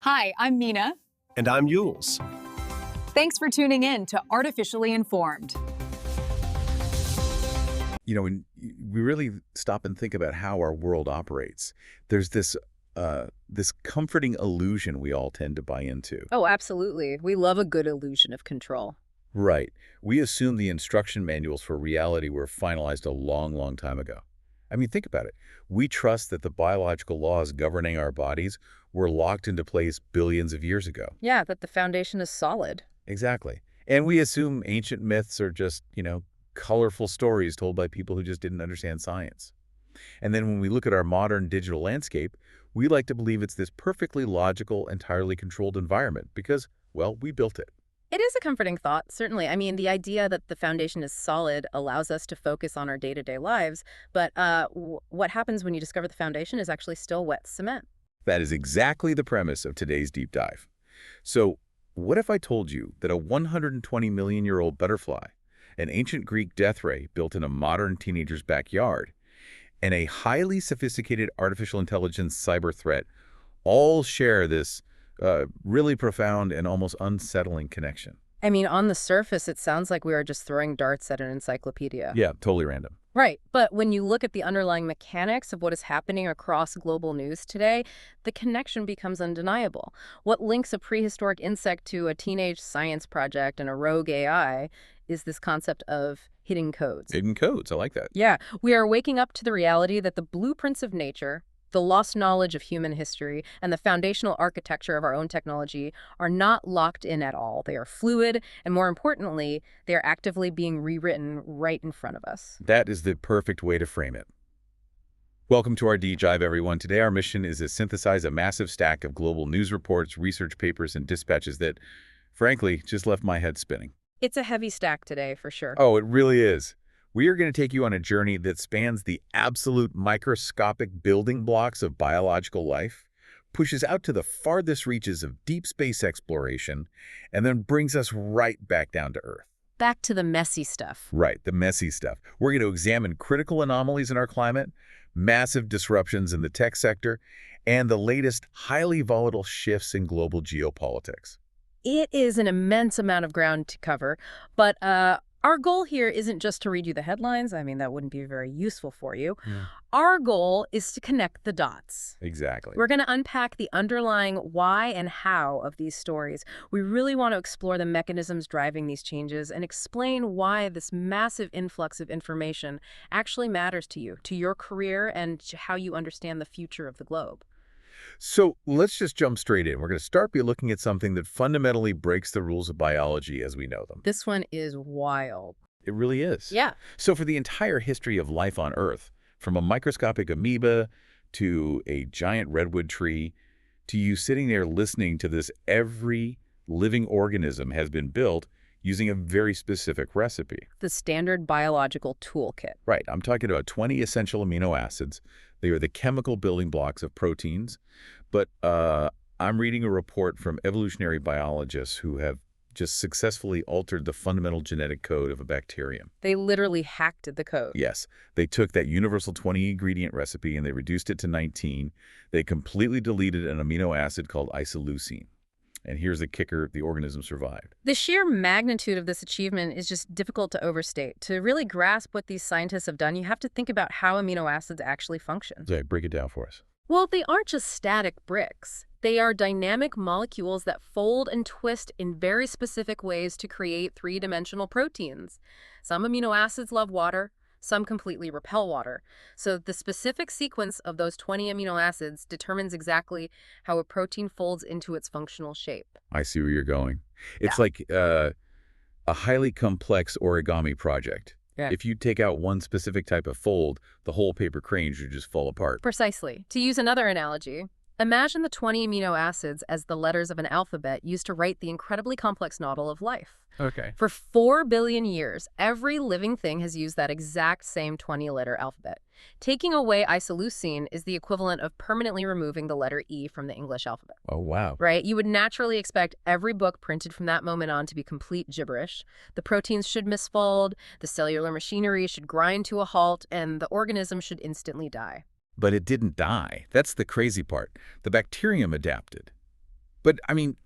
Hi, I'm Mina. And I'm Yules. Thanks for tuning in to Artificially Informed. When we really stop and think about how our world operates, there's this comforting illusion we all tend to buy into. Oh, absolutely. We love a good illusion of control. Right. We assume the instruction manuals for reality were finalized a long, long time ago. I mean, think about it. We trust that the biological laws governing our bodies were locked into place billions of years ago. Yeah, that the foundation is solid. Exactly. And we assume ancient myths are just, colorful stories told by people who just didn't understand science. And then when we look at our modern digital landscape, we like to believe it's this perfectly logical, entirely controlled environment because, well, we built it. It is a comforting thought, certainly. I mean, the idea that the foundation is solid allows us to focus on our day-to-day lives, but what happens when you discover the foundation is actually still wet cement? That is exactly the premise of today's deep dive. So what if I told you that a 120-million-year-old butterfly, an ancient Greek death ray built in a modern teenager's backyard, and a highly sophisticated artificial intelligence cyber threat all share this really profound and almost unsettling connection? I mean, on the surface, it sounds like we are just throwing darts at an encyclopedia. Yeah, totally random. Right, but when you look at the underlying mechanics of what is happening across global news today, the connection becomes undeniable. What links a prehistoric insect to a teenage science project and a rogue AI is this concept of hidden codes. Hidden codes, I like that. Yeah, we are waking up to the reality that the blueprints of nature, the lost knowledge of human history, and the foundational architecture of our own technology are not locked in at all. They are fluid, and more importantly, they are actively being rewritten right in front of us. That is the perfect way to frame it. Welcome to our deep dive, everyone. Today our mission is to synthesize a massive stack of global news reports, research papers, and dispatches that, frankly, just left my head spinning. It's a heavy stack today, for sure. Oh, it really is. We are going to take you on a journey that spans the absolute microscopic building blocks of biological life, pushes out to the farthest reaches of deep space exploration, and then brings us right back down to Earth. Back to the messy stuff. Right, the messy stuff. We're going to examine critical anomalies in our climate, massive disruptions in the tech sector, and the latest highly volatile shifts in global geopolitics. It is an immense amount of ground to cover, but our goal here isn't just to read you the headlines. I mean, that wouldn't be very useful for you. Yeah. Our goal is to connect the dots. Exactly. We're going to unpack the underlying why and how of these stories. We really want to explore the mechanisms driving these changes and explain why this massive influx of information actually matters to you, to your career, and to how you understand the future of the globe. So let's just jump straight in. We're going to start by looking at something that fundamentally breaks the rules of biology as we know them. This one is wild. It really is. Yeah. So for the entire history of life on Earth, from a microscopic amoeba to a giant redwood tree, to you sitting there listening to this, every living organism has been built using a very specific recipe. The standard biological toolkit. Right. I'm talking about 20 essential amino acids. They are the chemical building blocks of proteins. But I'm reading a report from evolutionary biologists who have just successfully altered the fundamental genetic code of a bacterium. They literally hacked the code. Yes. They took that universal 20-ingredient recipe and they reduced it to 19. They completely deleted an amino acid called isoleucine. And here's the kicker, the organism survived. The sheer magnitude of this achievement is just difficult to overstate. To really grasp what these scientists have done, you have to think about how amino acids actually function. Okay, break it down for us. Well, they aren't just static bricks. They are dynamic molecules that fold and twist in very specific ways to create three-dimensional proteins. Some amino acids love water. Some completely repel water. So the specific sequence of those 20 amino acids determines exactly how a protein folds into its functional shape. I see where you're going. It's like a highly complex origami project. Yeah. If you take out one specific type of fold, the whole paper crane should just fall apart. Precisely. To use another analogy, imagine the 20 amino acids as the letters of an alphabet used to write the incredibly complex novel of life. Okay. For 4 billion years, every living thing has used that exact same 20-letter alphabet. Taking away isoleucine is the equivalent of permanently removing the letter E from the English alphabet. Oh, wow. Right? You would naturally expect every book printed from that moment on to be complete gibberish. The proteins should misfold, the cellular machinery should grind to a halt, and the organism should instantly die. But it didn't die. That's the crazy part. The bacterium adapted. But, I mean,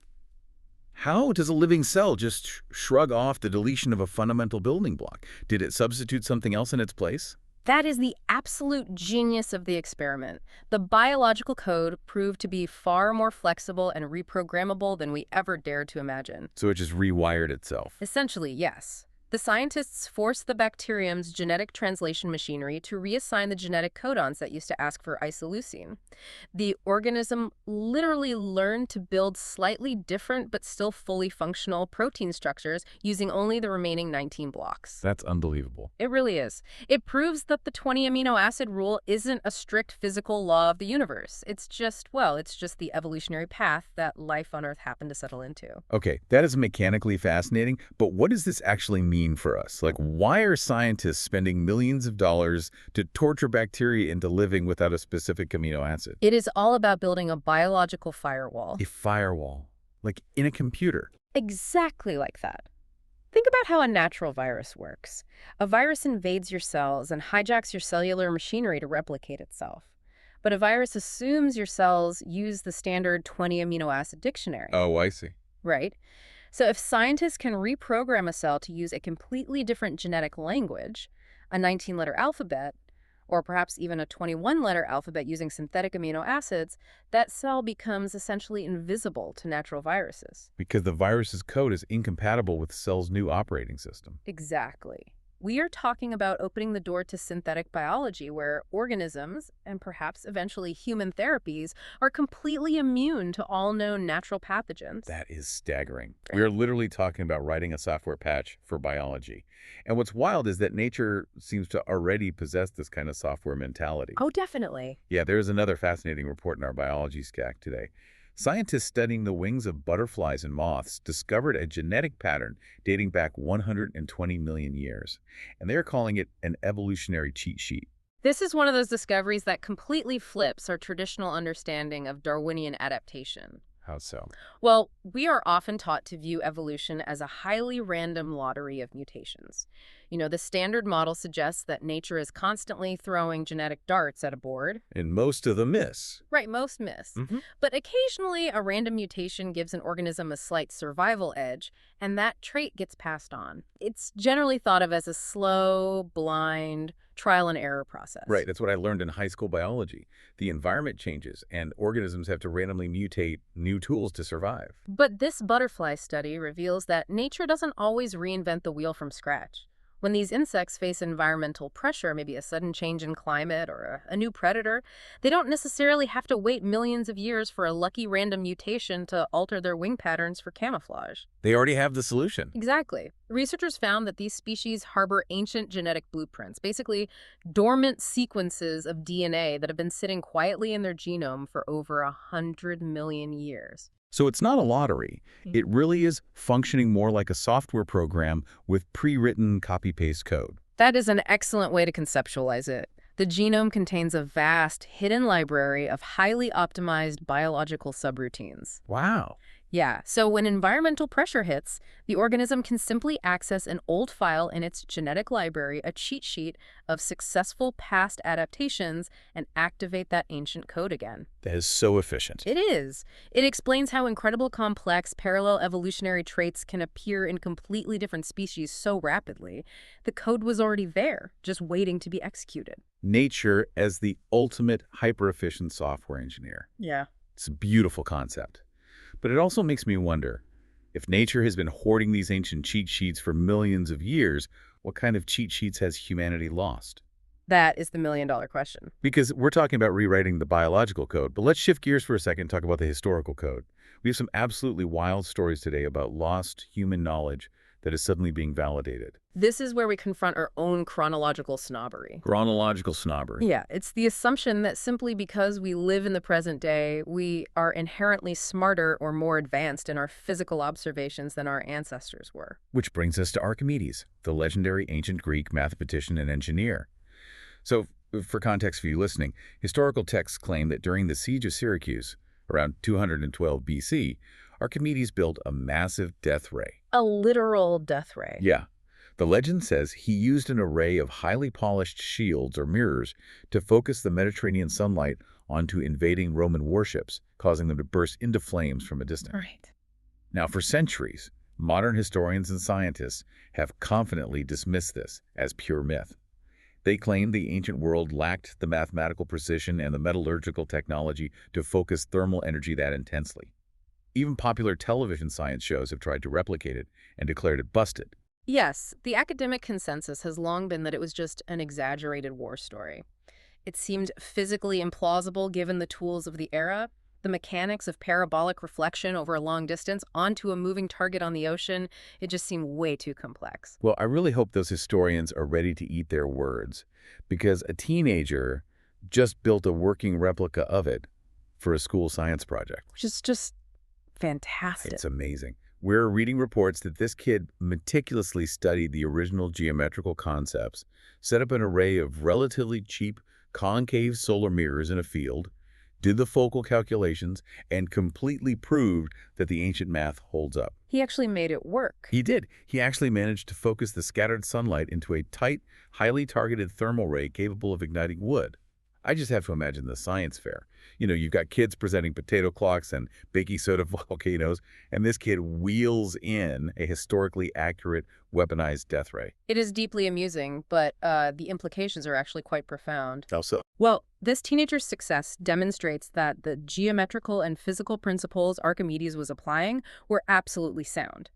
how does a living cell just shrug off the deletion of a fundamental building block? Did it substitute something else in its place? That is the absolute genius of the experiment. The biological code proved to be far more flexible and reprogrammable than we ever dared to imagine. So it just rewired itself. Essentially, yes. The scientists forced the bacterium's genetic translation machinery to reassign the genetic codons that used to ask for isoleucine. The organism literally learned to build slightly different but still fully functional protein structures using only the remaining 19 blocks. That's unbelievable. It really is. It proves that the 20 amino acid rule isn't a strict physical law of the universe. It's just the evolutionary path that life on Earth happened to settle into. Okay, that is mechanically fascinating, but what does this actually mean for us? Like, why are scientists spending millions of dollars to torture bacteria into living without a specific amino acid? It is all about building a biological firewall. A firewall, like in a computer. Exactly like that. Think about how a natural virus works. A virus invades your cells and hijacks your cellular machinery to replicate itself. But a virus assumes your cells use the standard 20 amino acid dictionary. Oh, I see. Right? So if scientists can reprogram a cell to use a completely different genetic language, a 19-letter alphabet, or perhaps even a 21-letter alphabet using synthetic amino acids, that cell becomes essentially invisible to natural viruses. Because the virus's code is incompatible with the cell's new operating system. Exactly. We are talking about opening the door to synthetic biology where organisms, and perhaps eventually human therapies, are completely immune to all known natural pathogens. That is staggering. We are literally talking about writing a software patch for biology. And what's wild is that nature seems to already possess this kind of software mentality. Oh, definitely. Yeah, there's another fascinating report in our biology stack today. Scientists studying the wings of butterflies and moths discovered a genetic pattern dating back 120 million years, and they're calling it an evolutionary cheat sheet. This is one of those discoveries that completely flips our traditional understanding of Darwinian adaptation. How so? Well, we are often taught to view evolution as a highly random lottery of mutations. You know, the standard model suggests that nature is constantly throwing genetic darts at a board. And most of them miss. Right, most miss. But occasionally, a random mutation gives an organism a slight survival edge, and that trait gets passed on. It's generally thought of as a slow, blind, trial and error process. Right, that's what I learned in high school biology. The environment changes, and organisms have to randomly mutate new tools to survive. But this butterfly study reveals that nature doesn't always reinvent the wheel from scratch. When these insects face environmental pressure, maybe a sudden change in climate or a new predator, they don't necessarily have to wait millions of years for a lucky random mutation to alter their wing patterns for camouflage. They already have the solution. Exactly. Researchers found that these species harbor ancient genetic blueprints, basically dormant sequences of DNA that have been sitting quietly in their genome for over 100 million years. So it's not a lottery. It really is functioning more like a software program with pre-written copy-paste code. That is an excellent way to conceptualize it. The genome contains a vast, hidden library of highly optimized biological subroutines. Wow. Yeah, so when environmental pressure hits, the organism can simply access an old file in its genetic library, a cheat sheet of successful past adaptations, and activate that ancient code again. That is so efficient. It is. It explains how incredible complex parallel evolutionary traits can appear in completely different species so rapidly. The code was already there, just waiting to be executed. Nature as the ultimate hyper-efficient software engineer. Yeah. It's a beautiful concept. But it also makes me wonder, if nature has been hoarding these ancient cheat sheets for millions of years, what kind of cheat sheets has humanity lost? That is the million-dollar question. Because we're talking about rewriting the biological code, but let's shift gears for a second and talk about the historical code. We have some absolutely wild stories today about lost human knowledge that is suddenly being validated. This is where we confront our own chronological snobbery. Chronological snobbery. Yeah, it's the assumption that simply because we live in the present day, we are inherently smarter or more advanced in our physical observations than our ancestors were. Which brings us to Archimedes, the legendary ancient Greek mathematician and engineer. So, for context for you listening, historical texts claim that during the siege of Syracuse, around 212 BC, Archimedes built a massive death ray. A literal death ray. Yeah. The legend says he used an array of highly polished shields or mirrors to focus the Mediterranean sunlight onto invading Roman warships, causing them to burst into flames from a distance. Right. Now, for centuries, modern historians and scientists have confidently dismissed this as pure myth. They claim the ancient world lacked the mathematical precision and the metallurgical technology to focus thermal energy that intensely. Even popular television science shows have tried to replicate it and declared it busted. Yes, the academic consensus has long been that it was just an exaggerated war story. It seemed physically implausible given the tools of the era, the mechanics of parabolic reflection over a long distance onto a moving target on the ocean. It just seemed way too complex. Well, I really hope those historians are ready to eat their words, because a teenager just built a working replica of it for a school science project. Which is just fantastic. It's amazing. We're reading reports that this kid meticulously studied the original geometrical concepts, set up an array of relatively cheap concave solar mirrors in a field, did the focal calculations, and completely proved that the ancient math holds up. He actually made it work. He did. He actually managed to focus the scattered sunlight into a tight, highly targeted thermal ray capable of igniting wood. I just have to imagine the science fair. You know, you've got kids presenting potato clocks and baking soda volcanoes, and this kid wheels in a historically accurate, weaponized death ray. It is deeply amusing, but the implications are actually quite profound. How so? Well, this teenager's success demonstrates that the geometrical and physical principles Archimedes was applying were absolutely sound.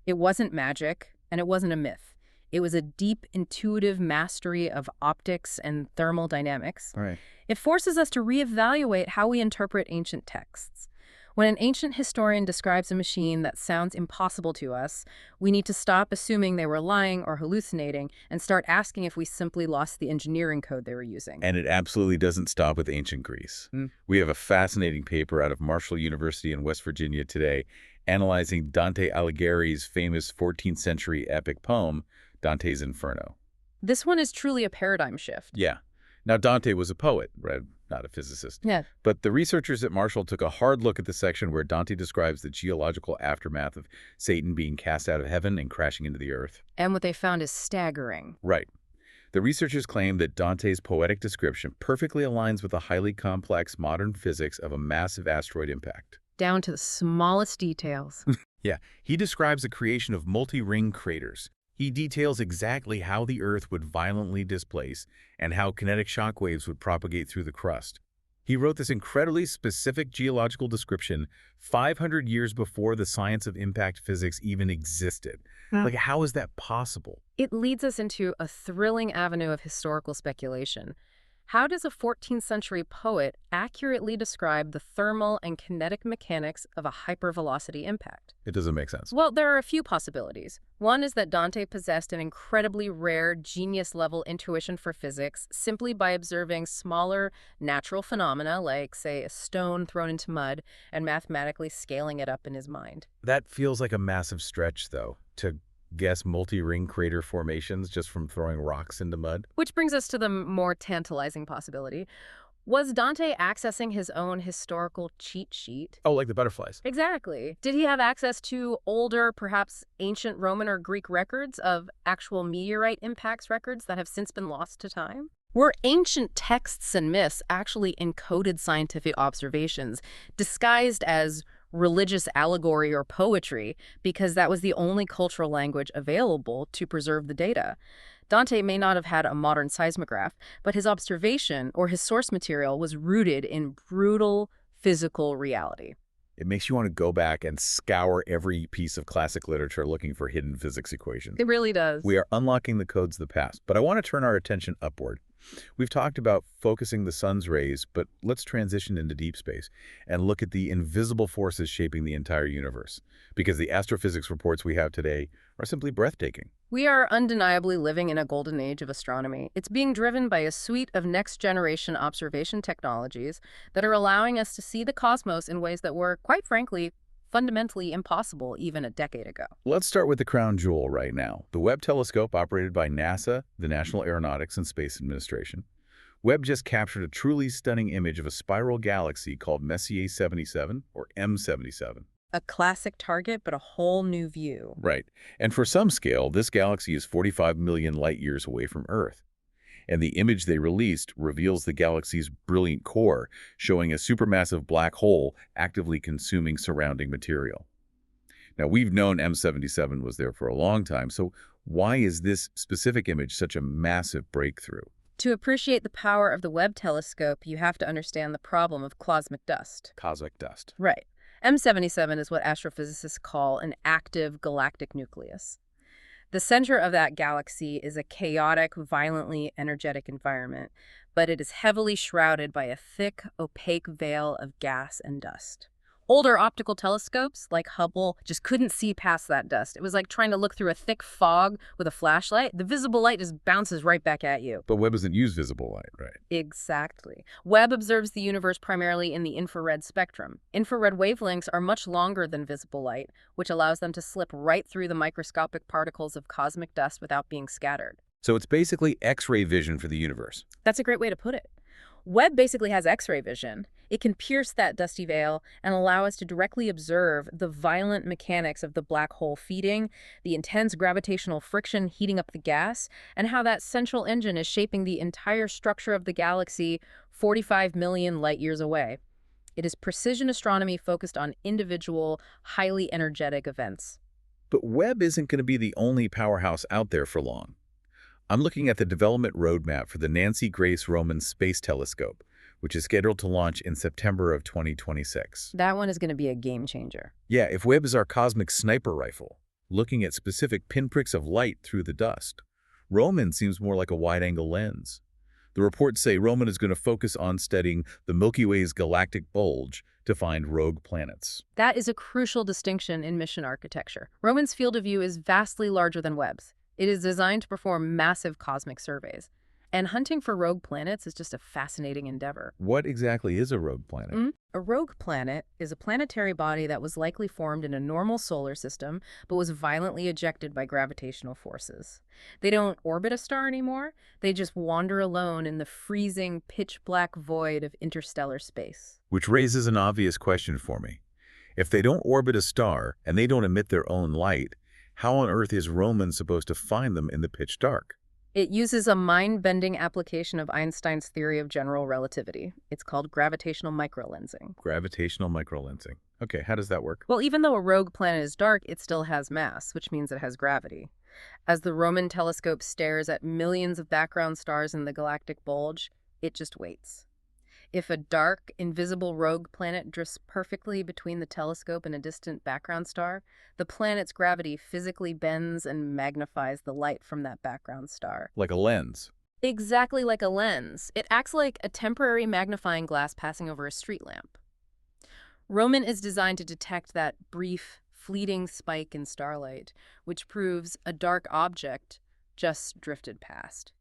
It wasn't magic, and it wasn't a myth. It was a deep, intuitive mastery of optics and thermal dynamics. Right. It forces us to reevaluate how we interpret ancient texts. When an ancient historian describes a machine that sounds impossible to us, we need to stop assuming they were lying or hallucinating and start asking if we simply lost the engineering code they were using. And it absolutely doesn't stop with ancient Greece. We have a fascinating paper out of Marshall University in West Virginia today analyzing Dante Alighieri's famous 14th century epic poem, Dante's Inferno. This one is truly a paradigm shift. Yeah. Now, Dante was a poet, right? Not a physicist. Yeah. But the researchers at Marshall took a hard look at the section where Dante describes the geological aftermath of Satan being cast out of heaven and crashing into the earth. And what they found is staggering. Right. The researchers claim that Dante's poetic description perfectly aligns with the highly complex modern physics of a massive asteroid impact. Down to the smallest details. Yeah. He describes the creation of multi-ring craters. He details exactly how the Earth would violently displace and how kinetic shockwaves would propagate through the crust. He wrote this incredibly specific geological description 500 years before the science of impact physics even existed. Like, how is that possible? It leads us into a thrilling avenue of historical speculation. How does a 14th century poet accurately describe the thermal and kinetic mechanics of a hypervelocity impact? It doesn't make sense. Well, there are a few possibilities. One is that Dante possessed an incredibly rare genius-level intuition for physics simply by observing smaller natural phenomena like, say, a stone thrown into mud and mathematically scaling it up in his mind. That feels like a massive stretch, though, to guess multi-ring crater formations just from throwing rocks into mud. Which brings us to the more tantalizing possibility. Was Dante accessing his own historical cheat sheet? Oh, like the butterflies. Exactly. Did he have access to older, perhaps ancient Roman or Greek records of actual meteorite impacts records that have since been lost to time? Were ancient texts and myths actually encoded scientific observations, disguised as religious allegory or poetry, because that was the only cultural language available to preserve the data? Dante may not have had a modern seismograph, but his observation or his source material was rooted in brutal physical reality. It makes you want to go back and scour every piece of classic literature looking for hidden physics equations. It really does. We are unlocking the codes of the past, but I want to turn our attention upward. We've talked about focusing the sun's rays, but let's transition into deep space and look at the invisible forces shaping the entire universe, because the astrophysics reports we have today are simply breathtaking. We are undeniably living in a golden age of astronomy. It's being driven by a suite of next-generation observation technologies that are allowing us to see the cosmos in ways that were, quite frankly, fundamentally impossible even a decade ago. Let's start with the crown jewel right now, the Webb telescope operated by NASA, the National Aeronautics and Space Administration. Webb just captured a truly stunning image of a spiral galaxy called Messier 77, or M77. A classic target, but a whole new view. Right. And for some scale, this galaxy is 45 million light years away from Earth. And the image they released reveals the galaxy's brilliant core, showing a supermassive black hole actively consuming surrounding material. Now, we've known M77 was there for a long time, so why is this specific image such a massive breakthrough? To appreciate the power of the Webb telescope, you have to understand the problem of cosmic dust. Cosmic dust. Right. M77 is what astrophysicists call an active galactic nucleus. The center of that galaxy is a chaotic, violently energetic environment, but it is heavily shrouded by a thick, opaque veil of gas and dust. Older optical telescopes, like Hubble, just couldn't see past that dust. It was like trying to look through a thick fog with a flashlight. The visible light just bounces right back at you. But Webb doesn't use visible light, right? Exactly. Webb observes the universe primarily in the infrared spectrum. Infrared wavelengths are much longer than visible light, which allows them to slip right through the microscopic particles of cosmic dust without being scattered. So it's basically X-ray vision for the universe. That's a great way to put it. Webb basically has X-ray vision. It can pierce that dusty veil and allow us to directly observe the violent mechanics of the black hole feeding, the intense gravitational friction heating up the gas, and how that central engine is shaping the entire structure of the galaxy 45 million light-years away. It is precision astronomy focused on individual, highly energetic events. But Webb isn't going to be the only powerhouse out there for long. I'm looking at the development roadmap for the Nancy Grace Roman Space Telescope, which is scheduled to launch in September of 2026. That one is going to be a game changer. Yeah, if Webb is our cosmic sniper rifle, looking at specific pinpricks of light through the dust, Roman seems more like a wide-angle lens. The reports say Roman is going to focus on studying the Milky Way's galactic bulge to find rogue planets. That is a crucial distinction in mission architecture. Roman's field of view is vastly larger than Webb's. It is designed to perform massive cosmic surveys. And hunting for rogue planets is just a fascinating endeavor. What exactly is a rogue planet? A rogue planet is a planetary body that was likely formed in a normal solar system, but was violently ejected by gravitational forces. They don't orbit a star anymore. They just wander alone in the freezing, pitch-black void of interstellar space. Which raises an obvious question for me. If they don't orbit a star and they don't emit their own light, how on earth is Roman supposed to find them in the pitch dark? It uses a mind-bending application of Einstein's theory of general relativity. It's called gravitational microlensing. Gravitational microlensing. Okay, how does that work? Well, even though a rogue planet is dark, it still has mass, which means it has gravity. As the Roman telescope stares at millions of background stars in the galactic bulge, it just waits. If a dark, invisible rogue planet drifts perfectly between the telescope and a distant background star, the planet's gravity physically bends and magnifies the light from that background star. Like a lens. Exactly like a lens. It acts like a temporary magnifying glass passing over a street lamp. Roman is designed to detect that brief, fleeting spike in starlight, which proves a dark object just drifted past.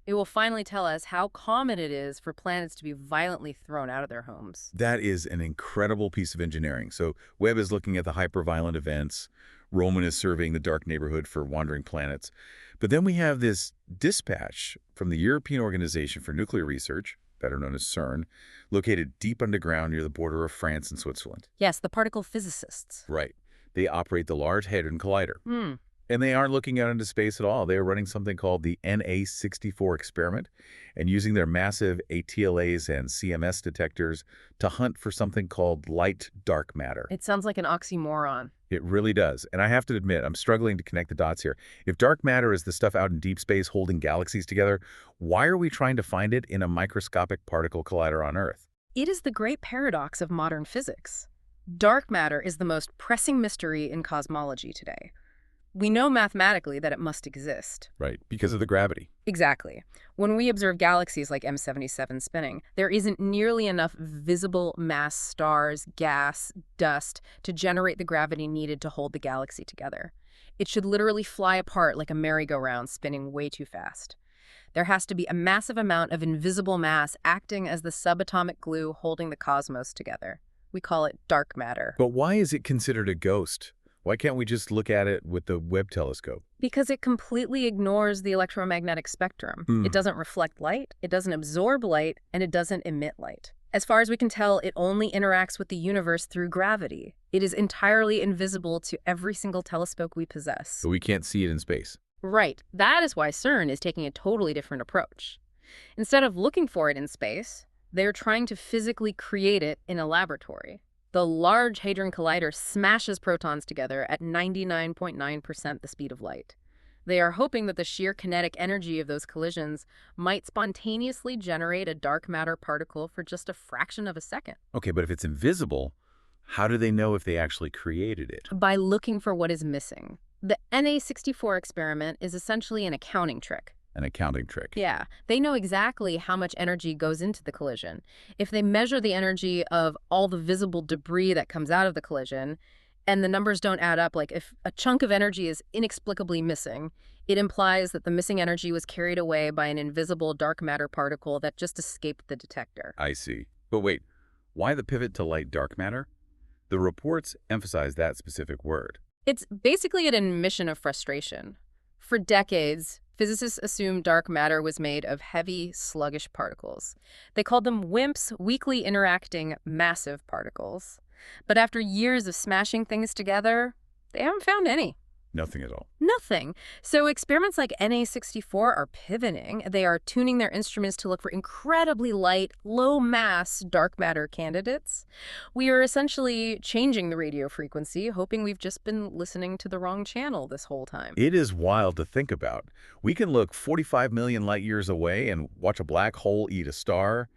It will finally tell us how common it is for planets to be violently thrown out of their homes. That is an incredible piece of engineering. So Webb is looking at the hyperviolent events. Roman is surveying the dark neighborhood for wandering planets. But then we have this dispatch from the European Organization for Nuclear Research, better known as CERN, located deep underground near the border of France and Switzerland. Yes, the particle physicists. Right. They operate the Large Hadron Collider. And they aren't looking out into space at all. They are running something called the NA-64 experiment and using their massive ATLAs and CMS detectors to hunt for something called light dark matter. It sounds like an oxymoron. It really does. And I have to admit, I'm struggling to connect the dots here. If dark matter is the stuff out in deep space holding galaxies together, why are we trying to find it in a microscopic particle collider on Earth? It is the great paradox of modern physics. Dark matter is the most pressing mystery in cosmology today. We know mathematically that it must exist. Right, because of the gravity. Exactly. When we observe galaxies like M77 spinning, there isn't nearly enough visible mass stars, gas, dust to generate the gravity needed to hold the galaxy together. It should literally fly apart like a merry-go-round spinning way too fast. There has to be a massive amount of invisible mass acting as the subatomic glue holding the cosmos together. We call it dark matter. But why is it considered a ghost? Why can't we just look at it with the Webb telescope? Because it completely ignores the electromagnetic spectrum. It doesn't reflect light, it doesn't absorb light, and it doesn't emit light. As far as we can tell, it only interacts with the universe through gravity. It is entirely invisible to every single telescope we possess. So we can't see it in space. Right. That is why CERN is taking a totally different approach. Instead of looking for it in space, they're trying to physically create it in a laboratory. The Large Hadron Collider smashes protons together at 99.9% the speed of light. They are hoping that the sheer kinetic energy of those collisions might spontaneously generate a dark matter particle for just a fraction of a second. Okay, but if it's invisible, how do they know if they actually created it? By looking for what is missing. The NA64 experiment is essentially an accounting trick. An accounting trick. Yeah, they know exactly how much energy goes into the collision. If they measure the energy of all the visible debris that comes out of the collision, and the numbers don't add up, like if a chunk of energy is inexplicably missing, it implies that the missing energy was carried away by an invisible dark matter particle that just escaped the detector. I see. But wait, why the pivot to light dark matter? The reports emphasize that specific word. It's basically an admission of frustration. For decades, physicists assumed dark matter was made of heavy, sluggish particles. They called them WIMPs, weakly interacting massive particles. But after years of smashing things together, they haven't found any. Nothing at all. Nothing. So experiments like NA64 are pivoting. They are tuning their instruments to look for incredibly light, low-mass dark matter candidates. We are essentially changing the radio frequency, hoping we've just been listening to the wrong channel this whole time. It is wild to think about. We can look 45 million light years away and watch a black hole eat a star,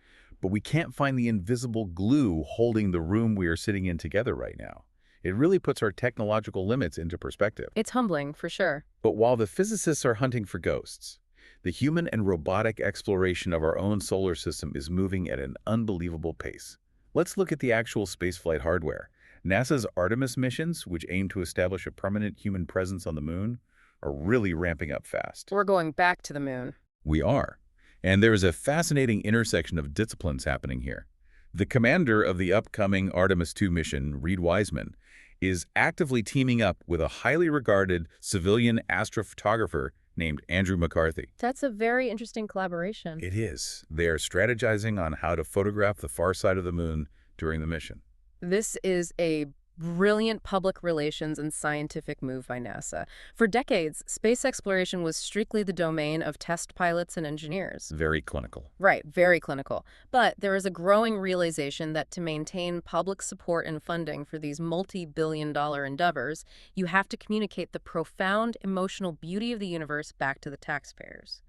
but we can't find the invisible glue holding the room we are sitting in together right now. It really puts our technological limits into perspective. It's humbling, for sure. But while the physicists are hunting for ghosts, the human and robotic exploration of our own solar system is moving at an unbelievable pace. Let's look at the actual spaceflight hardware. NASA's Artemis missions, which aim to establish a permanent human presence on the moon, are really ramping up fast. We're going back to the moon. We are. And there is a fascinating intersection of disciplines happening here. The commander of the upcoming Artemis II mission, Reed Wiseman, is actively teaming up with a highly regarded civilian astrophotographer named Andrew McCarthy. That's a very interesting collaboration. It is. They are strategizing on how to photograph the far side of the moon during the mission. This is a brilliant public relations and scientific move by NASA. For decades, space exploration was strictly the domain of test pilots and engineers. Very clinical. Right, very clinical. But there is a growing realization that to maintain public support and funding for these multi-billion-dollar endeavors, you have to communicate the profound emotional beauty of the universe back to the taxpayers.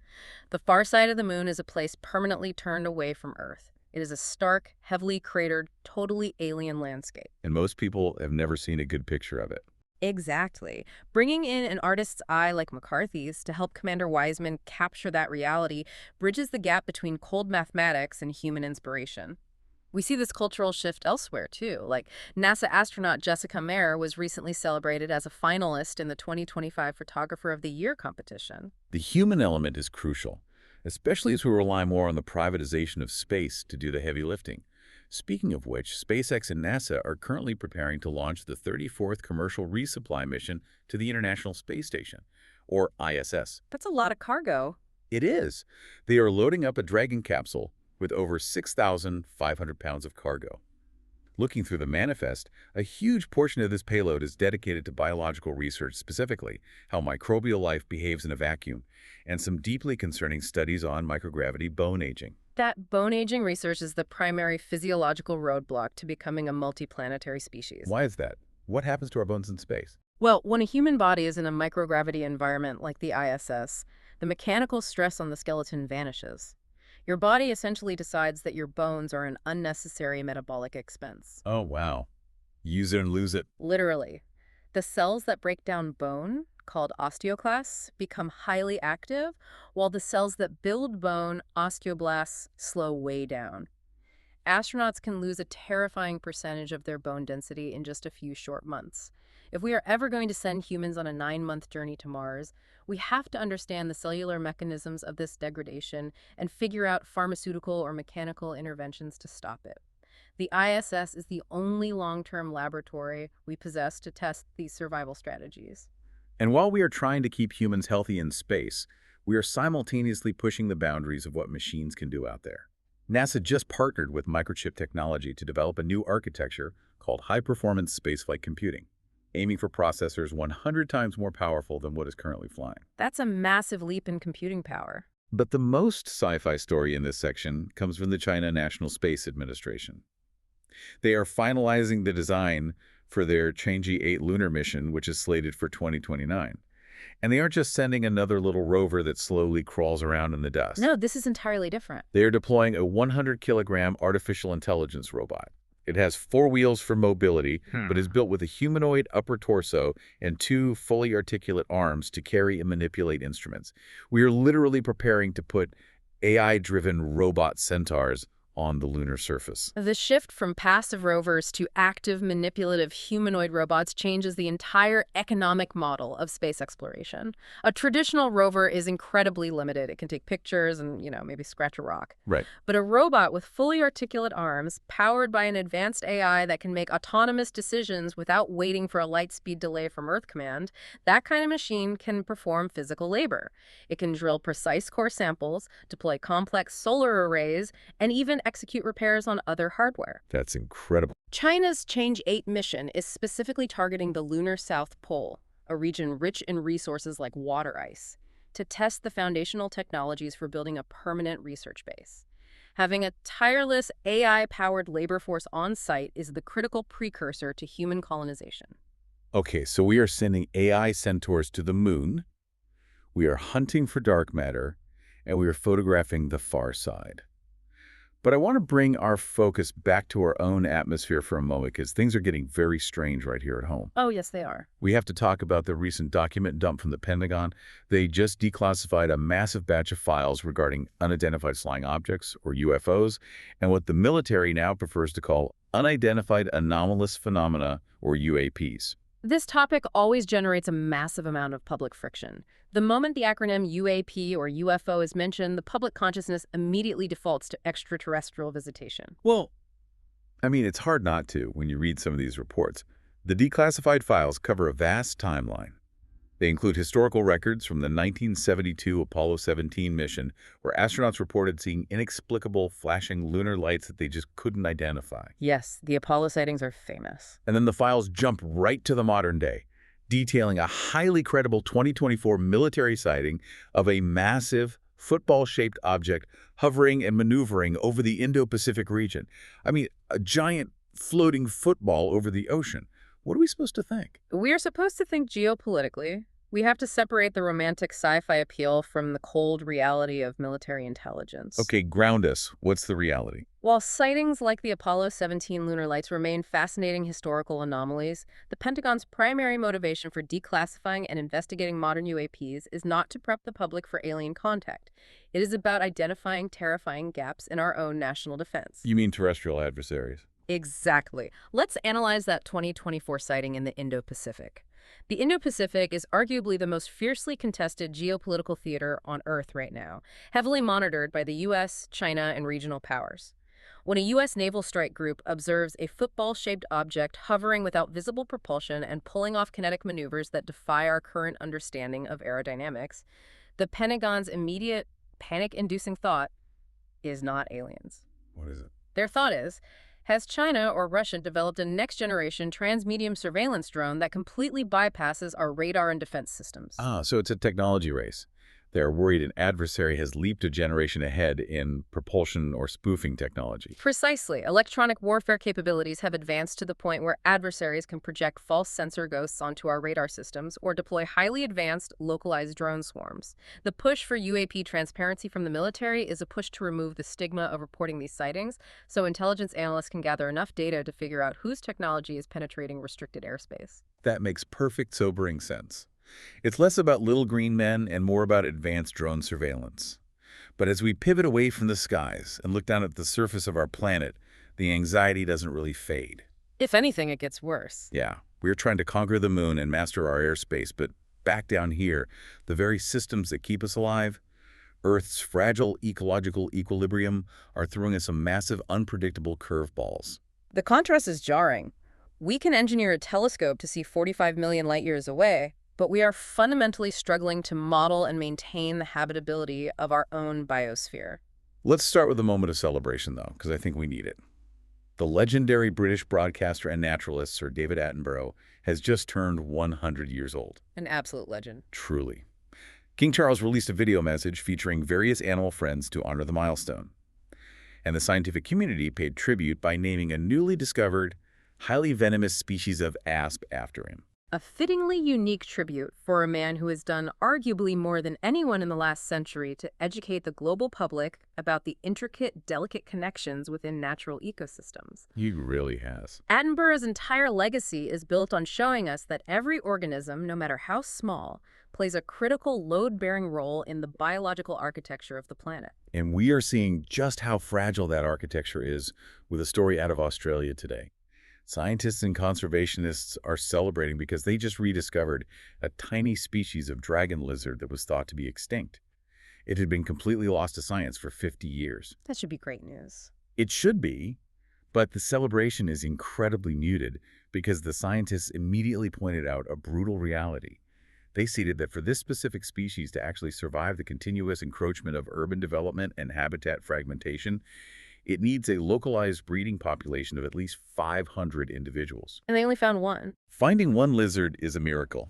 The far side of the moon is a place permanently turned away from Earth. It is a stark, heavily cratered, totally alien landscape. And most people have never seen a good picture of it. Exactly. Bringing in an artist's eye like McCarthy's to help Commander Wiseman capture that reality bridges the gap between cold mathematics and human inspiration. We see this cultural shift elsewhere, too. Like NASA astronaut Jessica Meir was recently celebrated as a finalist in the 2025 Photographer of the Year competition. The human element is crucial, especially as we rely more on the privatization of space to do the heavy lifting. Speaking of which, SpaceX and NASA are currently preparing to launch the 34th commercial resupply mission to the International Space Station, or ISS. That's a lot of cargo. It is. They are loading up a Dragon capsule with over 6,500 pounds of cargo. Looking through the manifest, a huge portion of this payload is dedicated to biological research, specifically how microbial life behaves in a vacuum, and some deeply concerning studies on microgravity bone aging. That bone aging research is the primary physiological roadblock to becoming a multiplanetary species. Why is that? What happens to our bones in space? Well, when a human body is in a microgravity environment like the ISS, the mechanical stress on the skeleton vanishes. Your body essentially decides that your bones are an unnecessary metabolic expense. Oh, wow. Use it and lose it. Literally. The cells that break down bone, called osteoclasts, become highly active, while the cells that build bone, osteoblasts, slow way down. Astronauts can lose a terrifying percentage of their bone density in just a few short months. If we are ever going to send humans on a 9-month journey to Mars, we have to understand the cellular mechanisms of this degradation and figure out pharmaceutical or mechanical interventions to stop it. The ISS is the only long-term laboratory we possess to test these survival strategies. And while we are trying to keep humans healthy in space, we are simultaneously pushing the boundaries of what machines can do out there. NASA just partnered with microchip technology to develop a new architecture called high-performance spaceflight computing, aiming for processors 100 times more powerful than what is currently flying. That's a massive leap in computing power. But the most sci-fi story in this section comes from the China National Space Administration. They are finalizing the design for their Chang'e 8 lunar mission, which is slated for 2029. And they aren't just sending another little rover that slowly crawls around in the dust. No, this is entirely different. They are deploying a 100-kilogram artificial intelligence robot. It has 4 wheels for mobility, but is built with a humanoid upper torso and 2 fully articulate arms to carry and manipulate instruments. We are literally preparing to put AI-driven robot centaurs on the lunar surface. The shift from passive rovers to active, manipulative humanoid robots changes the entire economic model of space exploration. A traditional rover is incredibly limited. It can take pictures and, maybe scratch a rock. Right. But a robot with fully articulate arms, powered by an advanced AI that can make autonomous decisions without waiting for a light speed delay from Earth command, that kind of machine can perform physical labor. It can drill precise core samples, deploy complex solar arrays, and even execute repairs on other hardware. That's incredible. China's Chang'e 8 mission is specifically targeting the lunar South Pole, a region rich in resources like water ice, to test the foundational technologies for building a permanent research base. Having a tireless AI-powered labor force on site is the critical precursor to human colonization. Okay, so we are sending AI centaurs to the moon, we are hunting for dark matter, and we are photographing the far side. But I want to bring our focus back to our own atmosphere for a moment because things are getting very strange right here at home. Oh, yes, they are. We have to talk about the recent document dump from the Pentagon. They just declassified a massive batch of files regarding unidentified flying objects, or UFOs, and what the military now prefers to call unidentified anomalous phenomena, or UAPs. This topic always generates a massive amount of public friction. The moment the acronym UAP or UFO is mentioned, the public consciousness immediately defaults to extraterrestrial visitation. Well, I mean, it's hard not to when you read some of these reports. The declassified files cover a vast timeline. They include historical records from the 1972 Apollo 17 mission, where astronauts reported seeing inexplicable flashing lunar lights that they just couldn't identify. Yes, the Apollo sightings are famous. And then the files jump right to the modern day, detailing a highly credible 2024 military sighting of a massive, football-shaped object hovering and maneuvering over the Indo-Pacific region. I mean, a giant floating football over the ocean. What are we supposed to think? We are supposed to think geopolitically. We have to separate the romantic sci-fi appeal from the cold reality of military intelligence. Okay, ground us. What's the reality? While sightings like the Apollo 17 lunar lights remain fascinating historical anomalies, the Pentagon's primary motivation for declassifying and investigating modern UAPs is not to prep the public for alien contact. It is about identifying terrifying gaps in our own national defense. You mean terrestrial adversaries? Exactly. Let's analyze that 2024 sighting in the Indo-Pacific. The Indo-Pacific is arguably the most fiercely contested geopolitical theater on Earth right now, heavily monitored by the U.S., China, and regional powers. When a U.S. naval strike group observes a football-shaped object hovering without visible propulsion and pulling off kinetic maneuvers that defy our current understanding of aerodynamics, the Pentagon's immediate panic-inducing thought is not aliens. What is it? Their thought is, has China or Russia developed a next-generation transmedium surveillance drone that completely bypasses our radar and defense systems? Ah, so it's a technology race. They're worried an adversary has leaped a generation ahead in propulsion or spoofing technology. Precisely. Electronic warfare capabilities have advanced to the point where adversaries can project false sensor ghosts onto our radar systems or deploy highly advanced, localized drone swarms. The push for UAP transparency from the military is a push to remove the stigma of reporting these sightings, so intelligence analysts can gather enough data to figure out whose technology is penetrating restricted airspace. That makes perfect, sobering sense. It's less about little green men and more about advanced drone surveillance. But as we pivot away from the skies and look down at the surface of our planet, the anxiety doesn't really fade. If anything, it gets worse. Yeah, we're trying to conquer the moon and master our airspace, but back down here, the very systems that keep us alive, Earth's fragile ecological equilibrium, are throwing us some massive, unpredictable curveballs. The contrast is jarring. We can engineer a telescope to see 45 million light-years away, but we are fundamentally struggling to model and maintain the habitability of our own biosphere. Let's start with a moment of celebration, though, because I think we need it. The legendary British broadcaster and naturalist Sir David Attenborough has just turned 100 years old. An absolute legend. Truly. King Charles released a video message featuring various animal friends to honor the milestone. And the scientific community paid tribute by naming a newly discovered, highly venomous species of asp after him. A fittingly unique tribute for a man who has done arguably more than anyone in the last century to educate the global public about the intricate, delicate connections within natural ecosystems. He really has. Attenborough's entire legacy is built on showing us that every organism, no matter how small, plays a critical load-bearing role in the biological architecture of the planet. And we are seeing just how fragile that architecture is with a story out of Australia today. Scientists and conservationists are celebrating because they just rediscovered a tiny species of dragon lizard that was thought to be extinct. It had been completely lost to science for 50 years. That should be great news. It should be, but the celebration is incredibly muted because the scientists immediately pointed out a brutal reality. They stated that for this specific species to actually survive the continuous encroachment of urban development and habitat fragmentation, it needs a localized breeding population of at least 500 individuals. And they only found one. Finding one lizard is a miracle,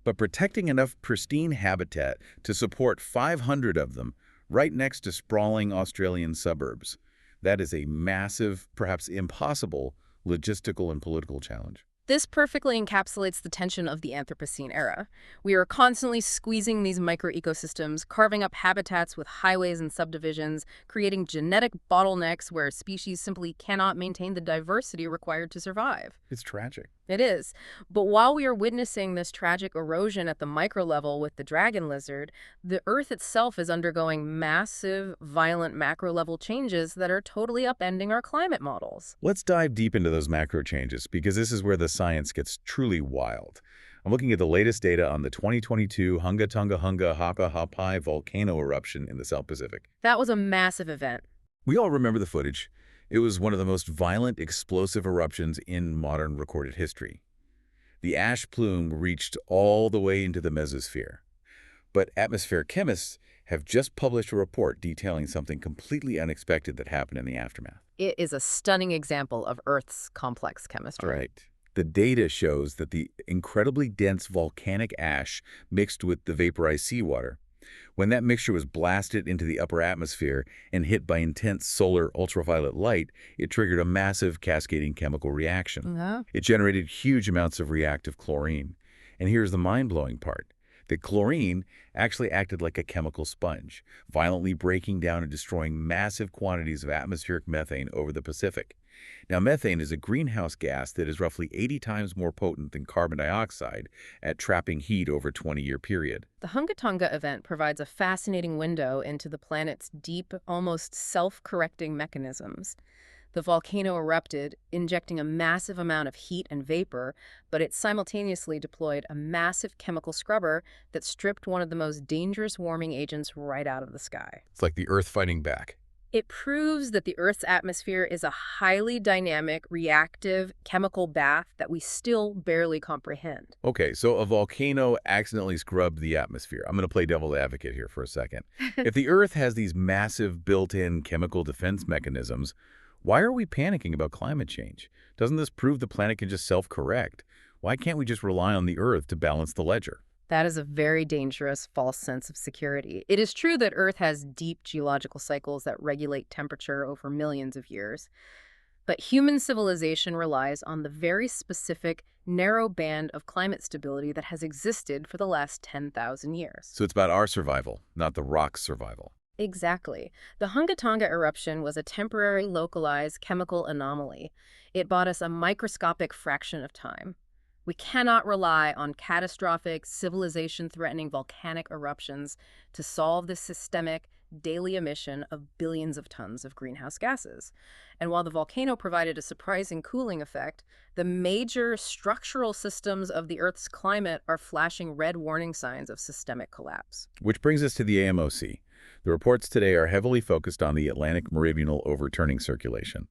but protecting enough pristine habitat to support 500 of them right next to sprawling Australian suburbs, that is a massive, perhaps impossible, logistical and political challenge. This perfectly encapsulates the tension of the Anthropocene era. We are constantly squeezing these microecosystems, carving up habitats with highways and subdivisions, creating genetic bottlenecks where species simply cannot maintain the diversity required to survive. It's tragic. It is. But while we are witnessing this tragic erosion at the micro level with the dragon lizard, the Earth itself is undergoing massive, violent macro-level changes that are totally upending our climate models. Let's dive deep into those macro changes because this is where the science gets truly wild. I'm looking at the latest data on the 2022 Hunga Tonga Hunga Haka Hapai volcano eruption in the South Pacific. That was a massive event. We all remember the footage. It was one of the most violent, explosive eruptions in modern recorded history. The ash plume reached all the way into the mesosphere. But atmospheric chemists have just published a report detailing something completely unexpected that happened in the aftermath. It is a stunning example of Earth's complex chemistry. Right. The data shows that the incredibly dense volcanic ash mixed with the vaporized seawater. When that mixture was blasted into the upper atmosphere and hit by intense solar ultraviolet light, it triggered a massive cascading chemical reaction. It generated huge amounts of reactive chlorine. And here's the mind-blowing part. The chlorine actually acted like a chemical sponge, violently breaking down and destroying massive quantities of atmospheric methane over the Pacific. Now, methane is a greenhouse gas that is roughly 80 times more potent than carbon dioxide at trapping heat over a 20-year period. The Hunga Tonga event provides a fascinating window into the planet's deep, almost self-correcting mechanisms. The volcano erupted, injecting a massive amount of heat and vapor, but it simultaneously deployed a massive chemical scrubber that stripped one of the most dangerous warming agents right out of the sky. It's like the Earth fighting back. It proves that the Earth's atmosphere is a highly dynamic, reactive chemical bath that we still barely comprehend. Okay, so a volcano accidentally scrubbed the atmosphere. I'm going to play devil's advocate here for a second. If the Earth has these massive built-in chemical defense mechanisms, why are we panicking about climate change? Doesn't this prove the planet can just self-correct? Why can't we just rely on the Earth to balance the ledger? That is a very dangerous false sense of security. It is true that Earth has deep geological cycles that regulate temperature over millions of years. But human civilization relies on the very specific, narrow band of climate stability that has existed for the last 10,000 years. So it's about our survival, not the rock's survival. Exactly. The Hunga Tonga eruption was a temporary, localized chemical anomaly. It bought us a microscopic fraction of time. We cannot rely on catastrophic, civilization-threatening volcanic eruptions to solve the systemic, daily emission of billions of tons of greenhouse gases. And while the volcano provided a surprising cooling effect, the major structural systems of the Earth's climate are flashing red warning signs of systemic collapse. Which brings us to the AMOC. The reports today are heavily focused on the Atlantic meridional overturning circulation.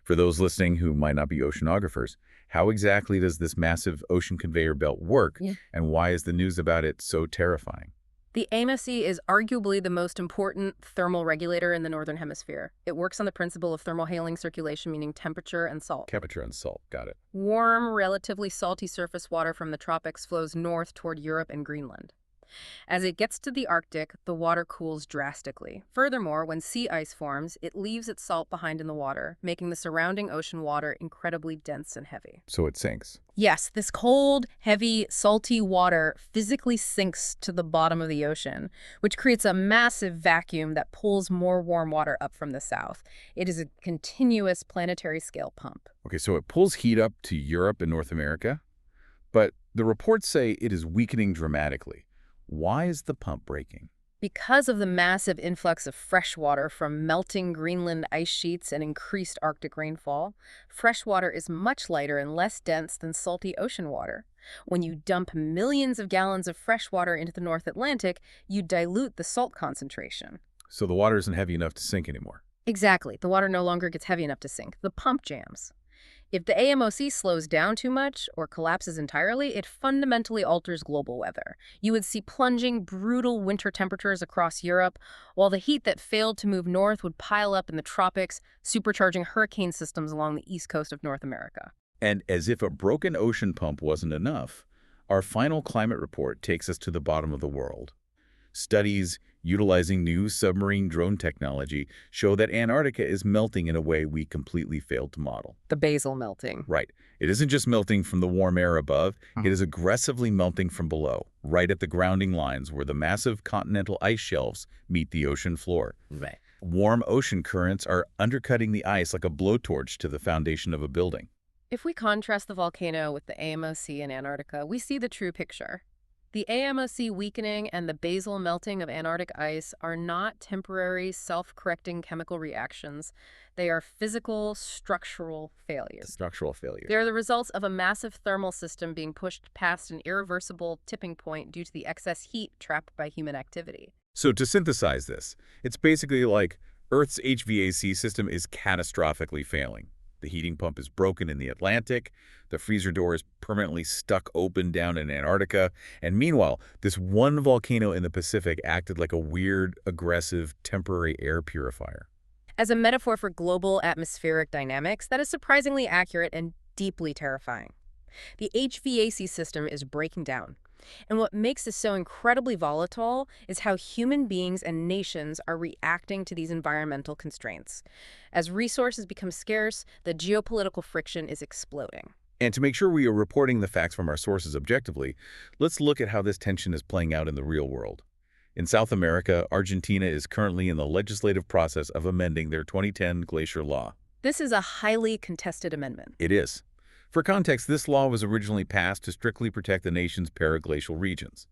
For those listening who might not be oceanographers, how exactly does this massive ocean conveyor belt work, and why is the news about it so terrifying? The AMOC is arguably the most important thermal regulator in the Northern Hemisphere. It works on the principle of thermohaling circulation, meaning temperature and salt. Temperature and salt, got it. Warm, relatively salty surface water from the tropics flows north toward Europe and Greenland. As it gets to the Arctic, the water cools drastically. Furthermore, when sea ice forms, it leaves its salt behind in the water, making the surrounding ocean water incredibly dense and heavy. So it sinks. Yes, this cold, heavy, salty water physically sinks to the bottom of the ocean, which creates a massive vacuum that pulls more warm water up from the south. It is a continuous planetary scale pump. Okay, so it pulls heat up to Europe and North America, but the reports say it is weakening dramatically. Why is the pump breaking? Because of the massive influx of fresh water from melting Greenland ice sheets and increased Arctic rainfall, fresh water is much lighter and less dense than salty ocean water. When you dump millions of gallons of fresh water into the North Atlantic, you dilute the salt concentration. So the water isn't heavy enough to sink anymore. Exactly. The water no longer gets heavy enough to sink. The pump jams. If the AMOC slows down too much or collapses entirely, it fundamentally alters global weather. You would see plunging, brutal winter temperatures across Europe, while the heat that failed to move north would pile up in the tropics, supercharging hurricane systems along the east coast of North America. And as if a broken ocean pump wasn't enough, our final climate report takes us to the bottom of the world. Studies utilizing new submarine drone technology show that Antarctica is melting in a way we completely failed to model. The basal melting. Right. It isn't just melting from the warm air above, it is aggressively melting from below, right at the grounding lines where the massive continental ice shelves meet the ocean floor. Right. Warm ocean currents are undercutting the ice like a blowtorch to the foundation of a building. If we contrast the volcano with the AMOC in Antarctica, we see the true picture. The AMOC weakening and the basal melting of Antarctic ice are not temporary, self-correcting chemical reactions. They are physical, structural failures. Structural failure. They're the results of a massive thermal system being pushed past an irreversible tipping point due to the excess heat trapped by human activity. So to synthesize this, it's basically like Earth's HVAC system is catastrophically failing. The heating pump is broken in the Atlantic, the freezer door is permanently stuck open down in Antarctica, and meanwhile, this one volcano in the Pacific acted like a weird, aggressive, temporary air purifier. As a metaphor for global atmospheric dynamics, that is surprisingly accurate and deeply terrifying. The HVAC system is breaking down. And what makes this so incredibly volatile is how human beings and nations are reacting to these environmental constraints. As resources become scarce, the geopolitical friction is exploding. And to make sure we are reporting the facts from our sources objectively, let's look at how this tension is playing out in the real world. In South America, Argentina is currently in the legislative process of amending their 2010 glacier law. This is a highly contested amendment. It is. For context, this law was originally passed to strictly protect the nation's paraglacial regions.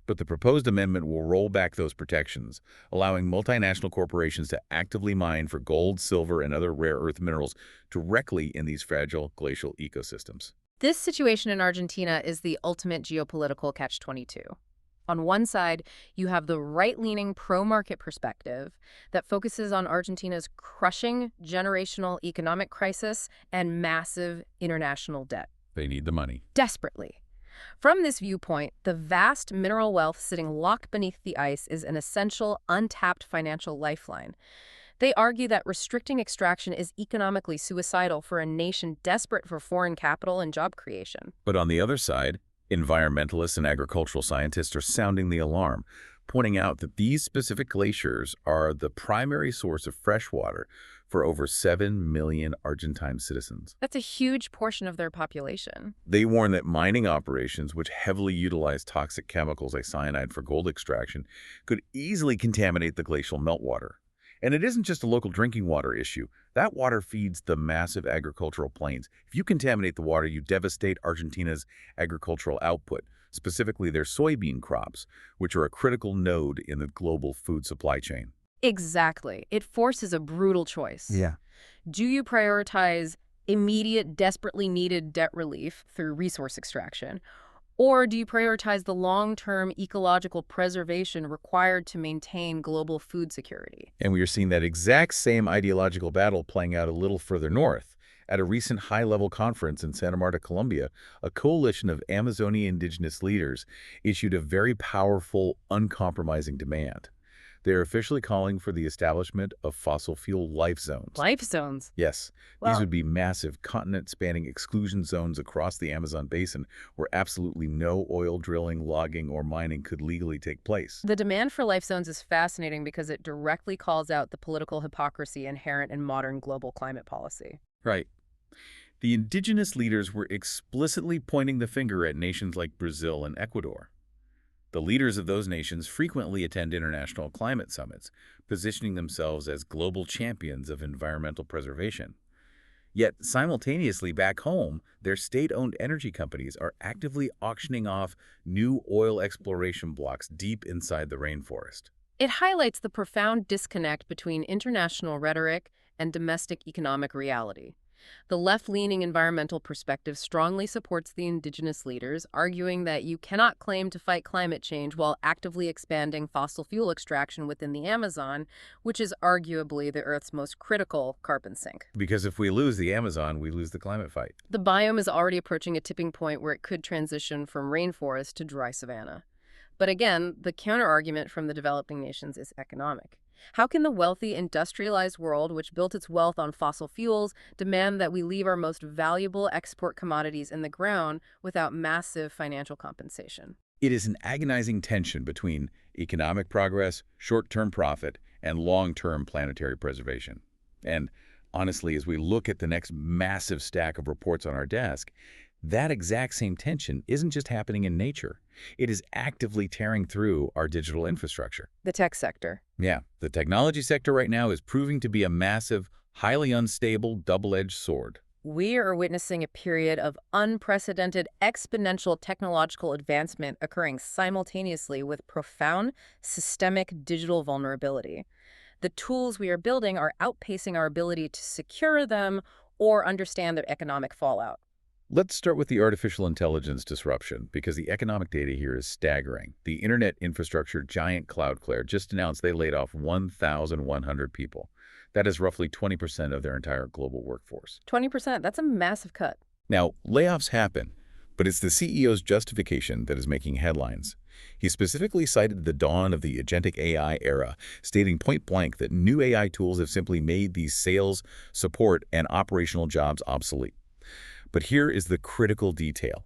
But the proposed amendment will roll back those protections, allowing multinational corporations to actively mine for gold, silver, and other rare earth minerals directly in these fragile glacial ecosystems. This situation in Argentina is the ultimate geopolitical catch-22. On one side, you have the right-leaning pro-market perspective that focuses on Argentina's crushing generational economic crisis and massive international debt. They need the money. Desperately. From this viewpoint, the vast mineral wealth sitting locked beneath the ice is an essential, untapped financial lifeline. They argue that restricting extraction is economically suicidal for a nation desperate for foreign capital and job creation. But on the other side, environmentalists and agricultural scientists are sounding the alarm, pointing out that these specific glaciers are the primary source of fresh water for over 7 million Argentine citizens. That's a huge portion of their population. They warn that mining operations, which heavily utilize toxic chemicals like cyanide for gold extraction, could easily contaminate the glacial meltwater. And it isn't just a local drinking water issue. That water feeds the massive agricultural plains. If you contaminate the water, you devastate Argentina's agricultural output, specifically their soybean crops, which are a critical node in the global food supply chain. Exactly. It forces a brutal choice. Yeah. Do you prioritize immediate, desperately needed debt relief through resource extraction? Or do you prioritize the long-term ecological preservation required to maintain global food security? And we are seeing that exact same ideological battle playing out a little further north. At a recent high-level conference in Santa Marta, Colombia, a coalition of Amazonian indigenous leaders issued a very powerful, uncompromising demand. They are officially calling for the establishment of fossil fuel life zones. Life zones. Yes, Well, these would be massive continent-spanning exclusion zones across the Amazon basin where absolutely no oil drilling, logging, or mining could legally take place. the demand for life zones is fascinating because it directly calls out the political hypocrisy inherent in modern global climate policy. Right. The indigenous leaders were explicitly pointing the finger at nations like Brazil and Ecuador. The leaders of those nations frequently attend international climate summits, positioning themselves as global champions of environmental preservation. Yet, simultaneously back home, their state-owned energy companies are actively auctioning off new oil exploration blocks deep inside the rainforest. It highlights the profound disconnect between international rhetoric and domestic economic reality. The left-leaning environmental perspective strongly supports the indigenous leaders, arguing that you cannot claim to fight climate change while actively expanding fossil fuel extraction within the Amazon, which is arguably the Earth's most critical carbon sink. Because if we lose the Amazon, we lose the climate fight. The biome is already approaching a tipping point where it could transition from rainforest to dry savanna. But again, the counterargument from the developing nations is economic. How can the wealthy, industrialized world, which built its wealth on fossil fuels, demand that we leave our most valuable export commodities in the ground without massive financial compensation? It is an agonizing tension between economic progress, short-term profit, and long-term planetary preservation. And honestly, as we look at the next massive stack of reports on our desk, that exact same tension isn't just happening in nature. It is actively tearing through our digital infrastructure. The tech sector. Yeah, the technology sector right now is proving to be a massive, highly unstable, double-edged sword. We are witnessing a period of unprecedented exponential technological advancement occurring simultaneously with profound systemic digital vulnerability. The tools we are building are outpacing our ability to secure them or understand their economic fallout. Let's start with the artificial intelligence disruption, because the economic data here is staggering. The internet infrastructure giant Cloudflare just announced they laid off 1,100 people. That is roughly 20% of their entire global workforce. 20%, that's a massive cut. Now, layoffs happen, but it's the CEO's justification that is making headlines. He specifically cited the dawn of the Agentic AI era, stating point blank that new AI tools have simply made these sales, support, and operational jobs obsolete. But here is the critical detail.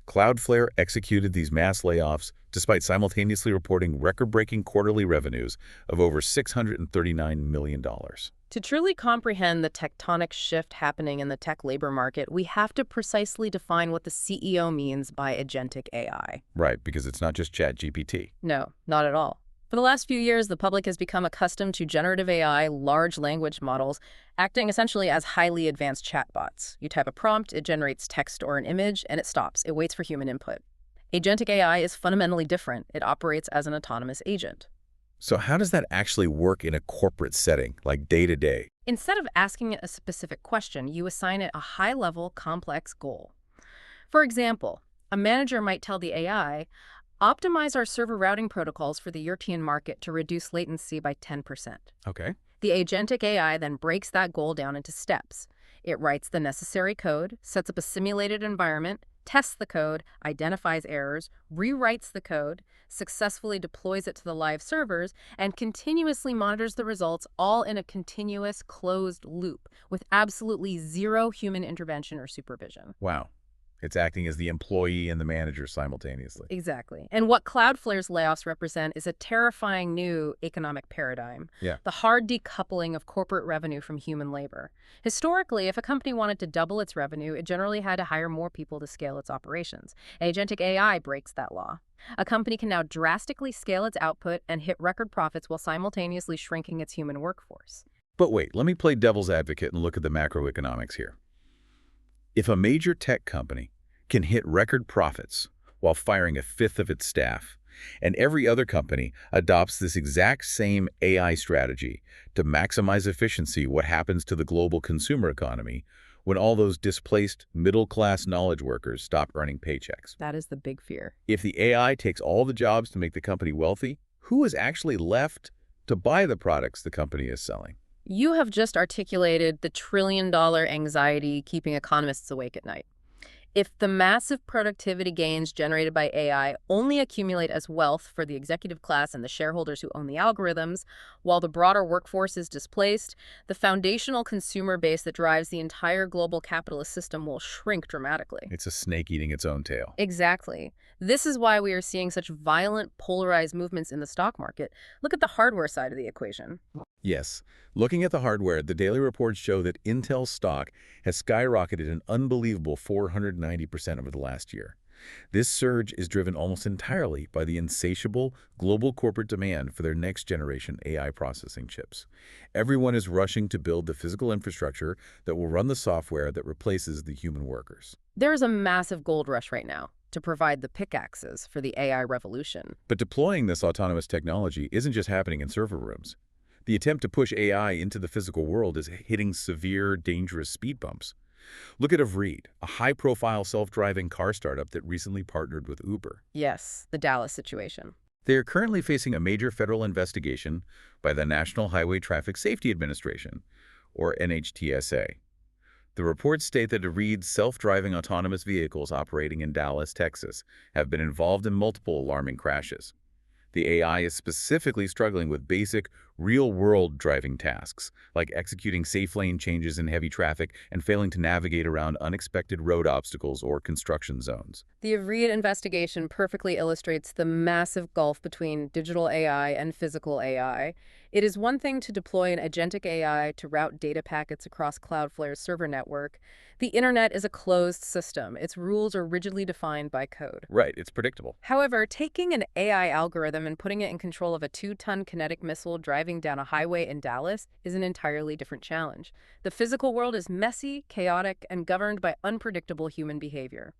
Cloudflare executed these mass layoffs despite simultaneously reporting record-breaking quarterly revenues of over $639 million. To truly comprehend the tectonic shift happening in the tech labor market, we have to precisely define what the CEO means by agentic AI. Right, because it's not just ChatGPT. No, not at all. For the last few years, the public has become accustomed to generative AI, large language models, acting essentially as highly advanced chatbots. You type a prompt, it generates text or an image, and it stops. It waits for human input. Agentic AI is fundamentally different. It operates as an autonomous agent. So how does that actually work in a corporate setting, like day-to-day? Instead of asking it a specific question, you assign it a high-level, complex goal. For example, a manager might tell the AI, optimize our server routing protocols for the European market to reduce latency by 10%. Okay. The agentic AI then breaks that goal down into steps. It writes the necessary code, sets up a simulated environment, tests the code, identifies errors, rewrites the code, successfully deploys it to the live servers, and continuously monitors the results, all in a continuous closed loop with absolutely zero human intervention or supervision. Wow. It's acting as the employee and the manager simultaneously. Exactly. And what Cloudflare's layoffs represent is a terrifying new economic paradigm. Yeah. The hard decoupling of corporate revenue from human labor. Historically, if a company wanted to double its revenue, it generally had to hire more people to scale its operations. Agentic AI breaks that law. A company can now drastically scale its output and hit record profits while simultaneously shrinking its human workforce. But wait, let me play devil's advocate and look at the macroeconomics here. If a major tech company can hit record profits while firing a fifth of its staff, and every other company adopts this exact same AI strategy to maximize efficiency, what happens to the global consumer economy when all those displaced middle-class knowledge workers stop earning paychecks? That is the big fear. If the AI takes all the jobs to make the company wealthy, who is actually left to buy the products the company is selling? You have just articulated the trillion-dollar anxiety keeping economists awake at night. If the massive productivity gains generated by AI only accumulate as wealth for the executive class and the shareholders who own the algorithms, while the broader workforce is displaced, the foundational consumer base that drives the entire global capitalist system will shrink dramatically. It's a snake eating its own tail. Exactly. This is why we are seeing such violent, polarized movements in the stock market. Look at the hardware side of the equation. Yes. Looking at the hardware, the daily reports show that Intel's stock has skyrocketed an unbelievable 490% over the last year. This surge is driven almost entirely by the insatiable global corporate demand for their next-generation AI processing chips. Everyone is rushing to build the physical infrastructure that will run the software that replaces the human workers. There is a massive gold rush right now to provide the pickaxes for the AI revolution. But deploying this autonomous technology isn't just happening in server rooms. The attempt to push AI into the physical world is hitting severe, dangerous speed bumps. Look at Rewritten, a high-profile self-driving car startup that recently partnered with Uber. Yes, the Dallas situation. They are currently facing a major federal investigation by the National Highway Traffic Safety Administration, or NHTSA. The reports state that Rewritten's self-driving autonomous vehicles operating in Dallas, Texas, have been involved in multiple alarming crashes. The AI is specifically struggling with basic, real-world driving tasks, like executing safe lane changes in heavy traffic and failing to navigate around unexpected road obstacles or construction zones. The Rewritten investigation perfectly illustrates the massive gulf between digital AI and physical AI. It is one thing to deploy an agentic AI to route data packets across Cloudflare's server network. The internet is a closed system. Its rules are rigidly defined by code. Right, it's predictable. However, taking an AI algorithm and putting it in control of a 2-ton kinetic missile driving down a highway in Dallas is an entirely different challenge. The physical world is messy, chaotic, and governed by unpredictable human behavior.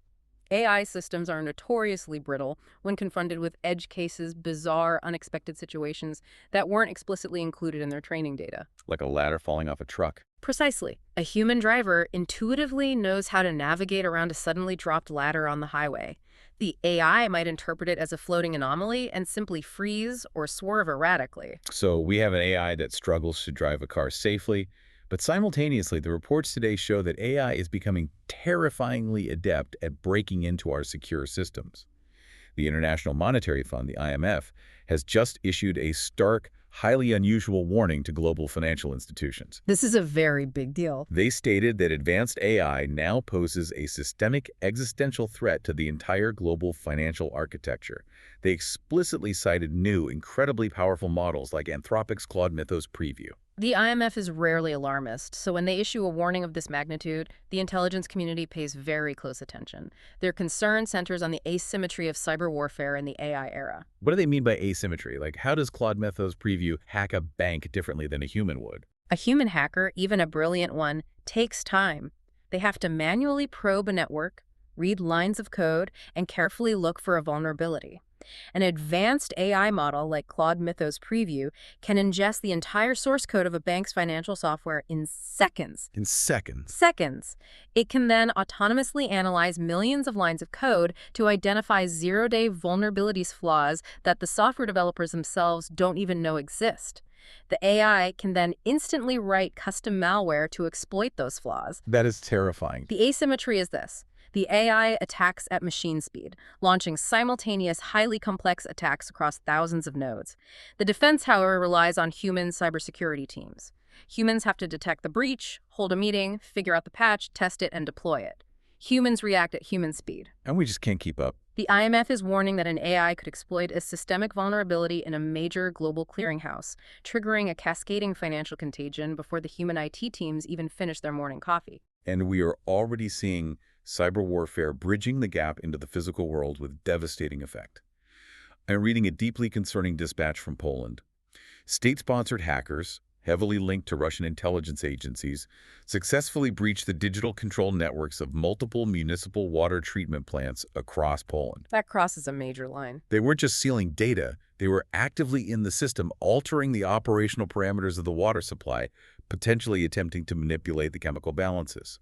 AI systems are notoriously brittle when confronted with edge cases, bizarre, unexpected situations that weren't explicitly included in their training data. Like a ladder falling off a truck. Precisely. A human driver intuitively knows how to navigate around a suddenly dropped ladder on the highway. The AI might interpret it as a floating anomaly and simply freeze or swerve erratically. So we have an AI that struggles to drive a car safely, but simultaneously, the reports today show that AI is becoming terrifyingly adept at breaking into our secure systems. The International Monetary Fund, the IMF, has just issued a stark, highly unusual warning to global financial institutions. This is a very big deal. They stated that advanced AI now poses a systemic existential threat to the entire global financial architecture. They explicitly cited new, incredibly powerful models like Anthropic's Claude Mythos Preview. The IMF is rarely alarmist, so when they issue a warning of this magnitude, the intelligence community pays very close attention. Their concern centers on the asymmetry of cyber warfare in the AI era. What do they mean by asymmetry? Like, how does Claude Mythos Preview hack a bank differently than a human would? A human hacker, even a brilliant one, takes time. They have to manually probe a network, read lines of code, and carefully look for a vulnerability. An advanced AI model like Claude Mythos Preview can ingest the entire source code of a bank's financial software in seconds. In seconds. Seconds. It can then autonomously analyze millions of lines of code to identify zero-day vulnerabilities flaws that the software developers themselves don't even know exist. The AI can then instantly write custom malware to exploit those flaws. That is terrifying. The asymmetry is this. The AI attacks at machine speed, launching simultaneous, highly complex attacks across thousands of nodes. The defense, however, relies on human cybersecurity teams. Humans have to detect the breach, hold a meeting, figure out the patch, test it, and deploy it. Humans react at human speed. And we just can't keep up. The IMF is warning that an AI could exploit a systemic vulnerability in a major global clearinghouse, triggering a cascading financial contagion before the human IT teams even finish their morning coffee. And we are already seeing cyber warfare bridging the gap into the physical world with devastating effect. I'm reading a deeply concerning dispatch from Poland. State-sponsored hackers, heavily linked to Russian intelligence agencies, successfully breached the digital control networks of multiple municipal water treatment plants across Poland. That crosses a major line. They weren't just stealing data, they were actively in the system, altering the operational parameters of the water supply, potentially attempting to manipulate the chemical balances.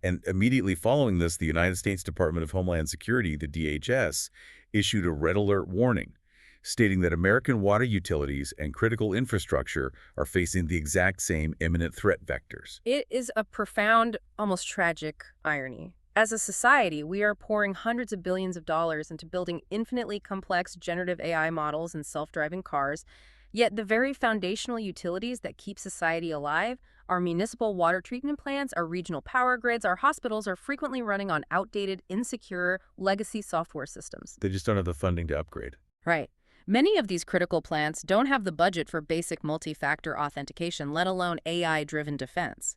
And immediately following this, the United States Department of Homeland Security, the DHS, issued a red alert warning, stating that American water utilities and critical infrastructure are facing the exact same imminent threat vectors. It is a profound, almost tragic irony. As a society, we are pouring hundreds of billions of dollars into building infinitely complex generative AI models and self-driving cars, yet the very foundational utilities that keep society alive, our municipal water treatment plants, our regional power grids, our hospitals are frequently running on outdated, insecure, legacy software systems. They just don't have the funding to upgrade. Right. Many of these critical plants don't have the budget for basic multi-factor authentication, let alone AI-driven defense.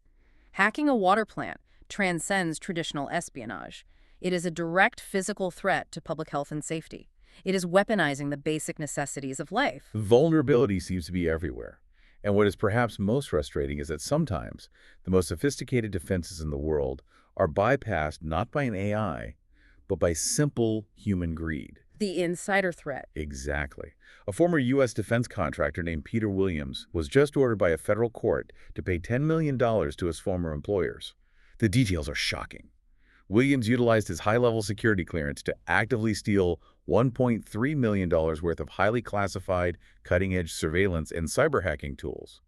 Hacking a water plant transcends traditional espionage. It is a direct physical threat to public health and safety. It is weaponizing the basic necessities of life. Vulnerability seems to be everywhere. And what is perhaps most frustrating is that sometimes the most sophisticated defenses in the world are bypassed not by an AI, but by simple human greed. The insider threat. Exactly. A former U.S. defense contractor named Peter Williams was just ordered by a federal court to pay $10 million to his former employers. The details are shocking. Williams utilized his high-level security clearance to actively steal $1.3 million worth of highly classified, cutting-edge surveillance and cyber hacking tools.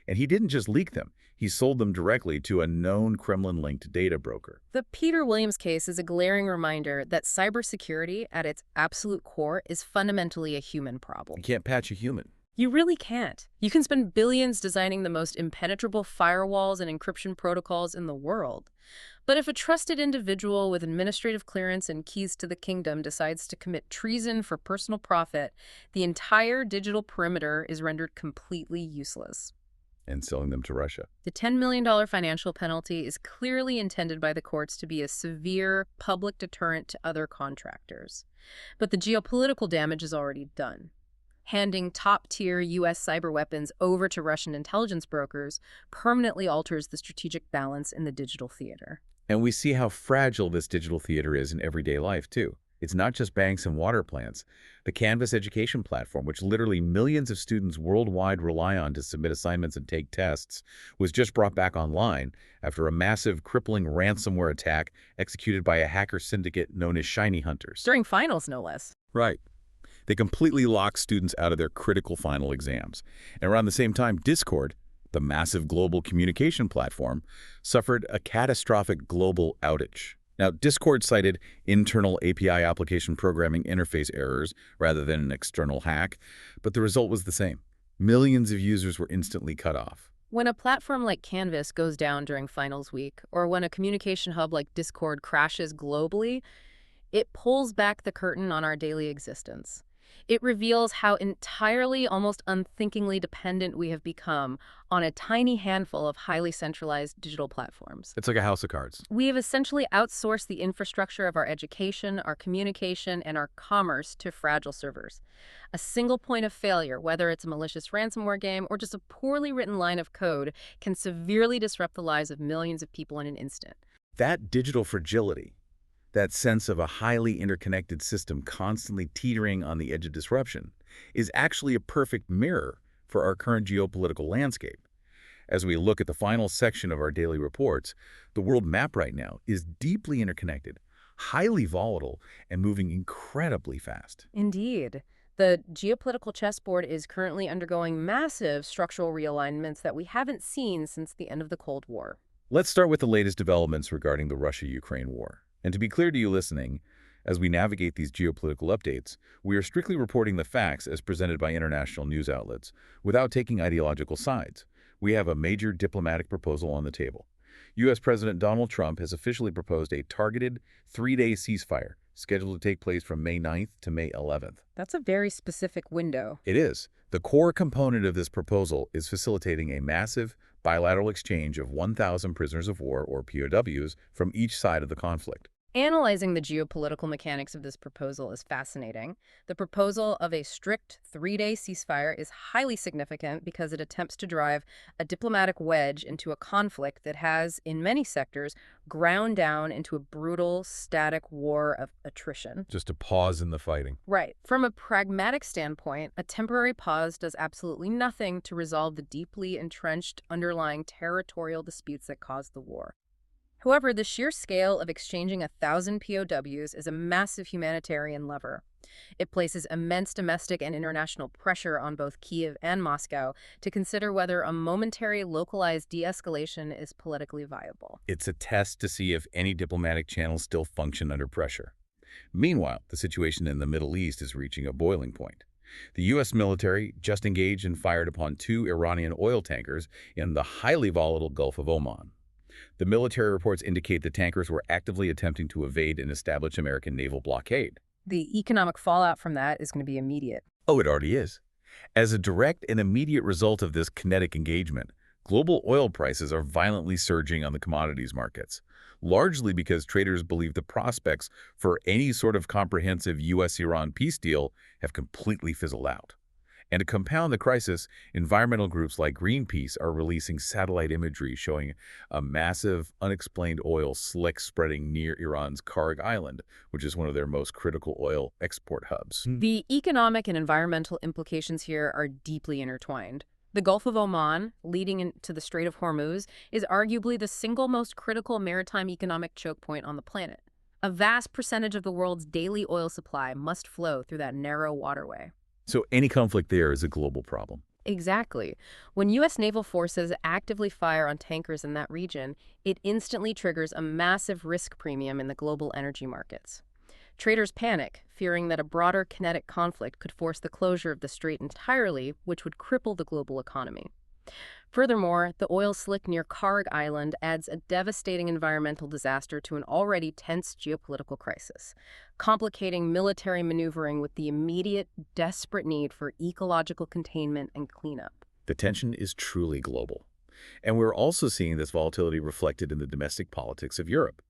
And he didn't just leak them. He sold them directly to a known Kremlin-linked data broker. The Peter Williams case is a glaring reminder that cybersecurity, at its absolute core, is fundamentally a human problem. You can't patch a human. You really can't. You can spend billions designing the most impenetrable firewalls and encryption protocols in the world. But if a trusted individual with administrative clearance and keys to the kingdom decides to commit treason for personal profit, the entire digital perimeter is rendered completely useless. And selling them to Russia. The $10 million financial penalty is clearly intended by the courts to be a severe public deterrent to other contractors. But the geopolitical damage is already done. Handing top-tier U.S. cyber weapons over to Russian intelligence brokers permanently alters the strategic balance in the digital theater. And we see how fragile this digital theater is in everyday life, too. It's not just banks and water plants. The Canvas education platform, which literally millions of students worldwide rely on to submit assignments and take tests, was just brought back online after a massive, crippling ransomware attack executed by a hacker syndicate known as Shiny Hunters. During finals, no less. Right. They completely locked students out of their critical final exams. And around the same time, Discord, the massive global communication platform, suffered a catastrophic global outage. Now, Discord cited internal API application programming interface errors rather than an external hack, but the result was the same. Millions of users were instantly cut off. When a platform like Canvas goes down during finals week, or when a communication hub like Discord crashes globally, it pulls back the curtain on our daily existence. It reveals how entirely, almost unthinkingly dependent we have become on a tiny handful of highly centralized digital platforms. It's like a house of cards. We have essentially outsourced the infrastructure of our education, our communication, and our commerce to fragile servers. A single point of failure, whether it's a malicious ransomware game or just a poorly written line of code, can severely disrupt the lives of millions of people in an instant. That digital fragility, that sense of a highly interconnected system constantly teetering on the edge of disruption, is actually a perfect mirror for our current geopolitical landscape. As we look at the final section of our daily reports, the world map right now is deeply interconnected, highly volatile, and moving incredibly fast. Indeed. The geopolitical chessboard is currently undergoing massive structural realignments that we haven't seen since the end of the Cold War. Let's start with the latest developments regarding the Russia-Ukraine war. And to be clear to you listening, as we navigate these geopolitical updates, we are strictly reporting the facts as presented by international news outlets, without taking ideological sides. We have a major diplomatic proposal on the table. U.S. President Donald Trump has officially proposed a targeted 3-day ceasefire, scheduled to take place from May 9th to May 11th. That's a very specific window. It is. The core component of this proposal is facilitating a massive bilateral exchange of 1,000 prisoners of war, or POWs, from each side of the conflict. Analyzing the geopolitical mechanics of this proposal is fascinating. The proposal of a strict 3-day ceasefire is highly significant because it attempts to drive a diplomatic wedge into a conflict that has, in many sectors, ground down into a brutal, static war of attrition. Just a pause in the fighting. Right. From a pragmatic standpoint, a temporary pause does absolutely nothing to resolve the deeply entrenched underlying territorial disputes that caused the war. However, the sheer scale of exchanging 1,000 POWs is a massive humanitarian lever. It places immense domestic and international pressure on both Kyiv and Moscow to consider whether a momentary localized de-escalation is politically viable. It's a test to see if any diplomatic channels still function under pressure. Meanwhile, the situation in the Middle East is reaching a boiling point. The U.S. military just engaged and fired upon 2 Iranian oil tankers in the highly volatile Gulf of Oman. The military reports indicate the tankers were actively attempting to evade an established American naval blockade. The economic fallout from that is going to be immediate. Oh, it already is. As a direct and immediate result of this kinetic engagement, global oil prices are violently surging on the commodities markets, largely because traders believe the prospects for any sort of comprehensive U.S.-Iran peace deal have completely fizzled out. And to compound the crisis, environmental groups like Greenpeace are releasing satellite imagery showing a massive, unexplained oil slick spreading near Iran's Karg Island, which is one of their most critical oil export hubs. The economic and environmental implications here are deeply intertwined. The Gulf of Oman, leading into the Strait of Hormuz, is arguably the single most critical maritime economic choke point on the planet. A vast percentage of the world's daily oil supply must flow through that narrow waterway. So any conflict there is a global problem. Exactly. When U.S. naval forces actively fire on tankers in that region, it instantly triggers a massive risk premium in the global energy markets. Traders panic, fearing that a broader kinetic conflict could force the closure of the strait entirely, which would cripple the global economy. Furthermore, the oil slick near Karg Island adds a devastating environmental disaster to an already tense geopolitical crisis, complicating military maneuvering with the immediate, desperate need for ecological containment and cleanup. The tension is truly global. And we're also seeing this volatility reflected in the domestic politics of Europe.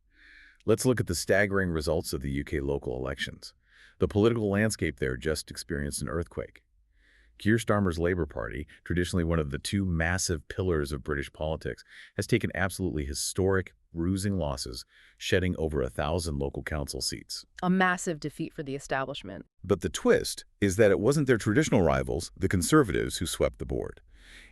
Let's look at the staggering results of the UK local elections. The political landscape there just experienced an earthquake. Keir Starmer's Labour Party, traditionally one of the 2 massive pillars of British politics, has taken absolutely historic, bruising losses, shedding over 1,000 local council seats. A massive defeat for the establishment. But the twist is that it wasn't their traditional rivals, the Conservatives, who swept the board.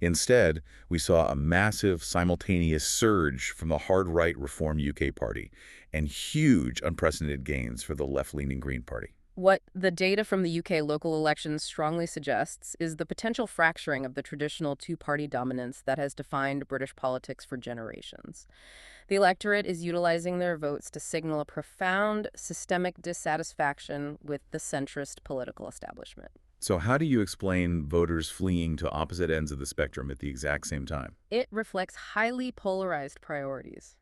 Instead, we saw a massive, simultaneous surge from the hard-right Reform UK Party and huge, unprecedented gains for the left-leaning Green Party. What the data from the UK local elections strongly suggests is the potential fracturing of the traditional 2-party dominance that has defined British politics for generations. The electorate is utilizing their votes to signal a profound systemic dissatisfaction with the centrist political establishment. So how do you explain voters fleeing to opposite ends of the spectrum at the exact same time? It reflects highly polarized priorities.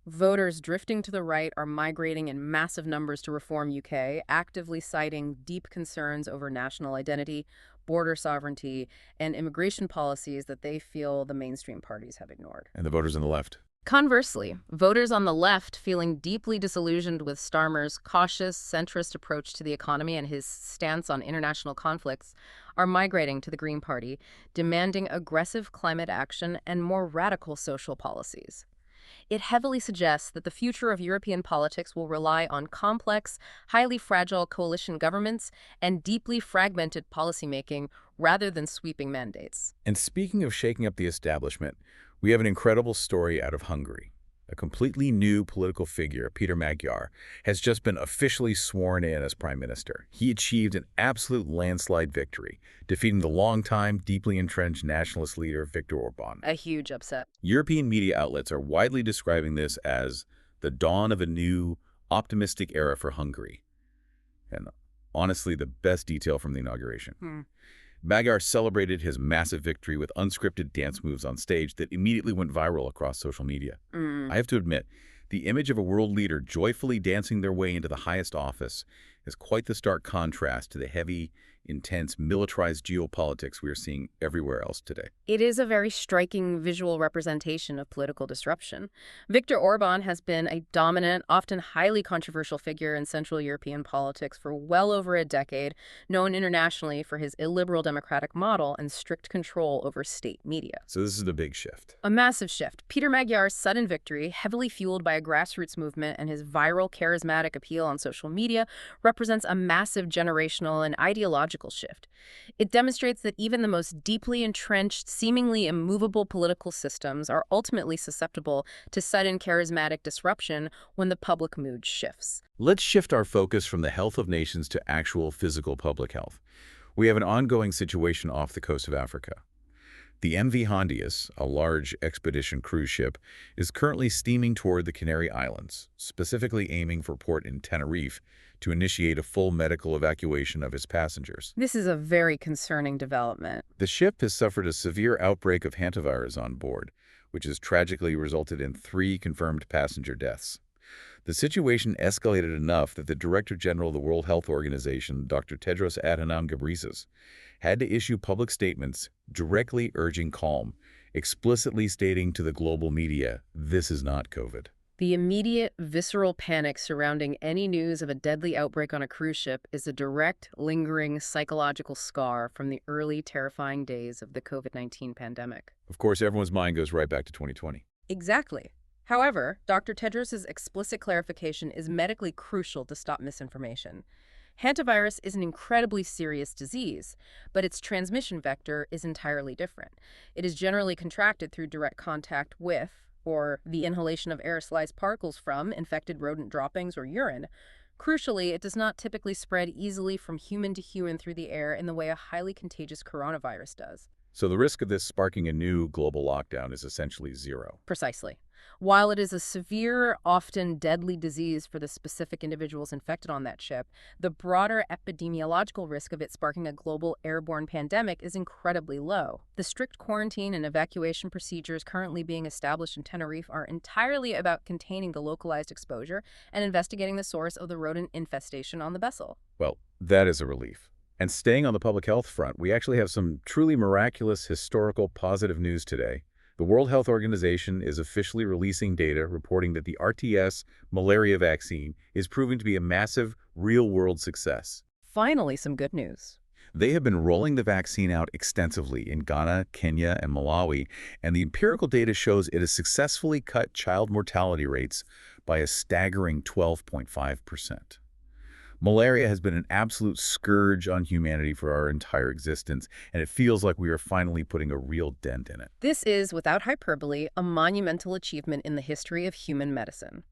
Voters drifting to the right are migrating in massive numbers to Reform UK, actively citing deep concerns over national identity, border sovereignty, and immigration policies that they feel the mainstream parties have ignored. And the voters on the left? Conversely, voters on the left, feeling deeply disillusioned with Starmer's cautious, centrist approach to the economy and his stance on international conflicts, are migrating to the Green Party, demanding aggressive climate action and more radical social policies. It heavily suggests that the future of European politics will rely on complex, highly fragile coalition governments and deeply fragmented policymaking rather than sweeping mandates. And speaking of shaking up the establishment, we have an incredible story out of Hungary. A completely new political figure, Peter Magyar, has just been officially sworn in as prime minister. He achieved an absolute landslide victory, defeating the longtime, deeply entrenched nationalist leader Viktor Orban. A huge upset. European media outlets are widely describing this as the dawn of a new, optimistic era for Hungary. And honestly, the best detail from the inauguration. Magyar celebrated his massive victory with unscripted dance moves on stage that immediately went viral across social media. I have to admit, the image of a world leader joyfully dancing their way into the highest office is quite the stark contrast to the heavy, intense, militarized geopolitics we are seeing everywhere else today. It is a very striking visual representation of political disruption. Viktor Orban has been a dominant, often highly controversial figure in Central European politics for well over a decade, known internationally for his illiberal democratic model and strict control over state media. So this is the big shift. A massive shift. Peter Magyar's sudden victory, heavily fueled by a grassroots movement and his viral, charismatic appeal on social media, represents a massive generational and ideological psychological shift. It demonstrates that even the most deeply entrenched, seemingly immovable political systems are ultimately susceptible to sudden charismatic disruption when the public mood shifts. Let's shift our focus from the health of nations to actual physical public health. We have an ongoing situation off the coast of Africa. The MV Hondius, a large expedition cruise ship, is currently steaming toward the Canary Islands, specifically aiming for port in Tenerife to initiate a full medical evacuation of its passengers. This is a very concerning development. The ship has suffered a severe outbreak of hantavirus on board, which has tragically resulted in 3 confirmed passenger deaths. The situation escalated enough that the Director General of the World Health Organization, Dr. Tedros Adhanom Ghebreyesus, had to issue public statements directly urging calm, explicitly stating to the global media, this is not COVID. The immediate, visceral panic surrounding any news of a deadly outbreak on a cruise ship is a direct, lingering psychological scar from the early, terrifying days of the COVID-19 pandemic. Of course, everyone's mind goes right back to 2020. Exactly. However, Dr. Tedros' explicit clarification is medically crucial to stop misinformation. Hantavirus is an incredibly serious disease, but its transmission vector is entirely different. It is generally contracted through direct contact with, or the inhalation of aerosolized particles from, infected rodent droppings or urine. Crucially, it does not typically spread easily from human to human through the air in the way a highly contagious coronavirus does. So the risk of this sparking a new global lockdown is essentially zero. Precisely. While it is a severe, often deadly disease for the specific individuals infected on that ship, the broader epidemiological risk of it sparking a global airborne pandemic is incredibly low. The strict quarantine and evacuation procedures currently being established in Tenerife are entirely about containing the localized exposure and investigating the source of the rodent infestation on the vessel. Well, that is a relief. And staying on the public health front, we actually have some truly miraculous, historical, positive news today. The World Health Organization is officially releasing data reporting that the RTS malaria vaccine is proving to be a massive, real-world success. Finally, some good news. They have been rolling the vaccine out extensively in Ghana, Kenya, and Malawi, and the empirical data shows it has successfully cut child mortality rates by a staggering 12.5%. Malaria has been an absolute scourge on humanity for our entire existence, and it feels like we are finally putting a real dent in it. This is, without hyperbole, a monumental achievement in the history of human medicine.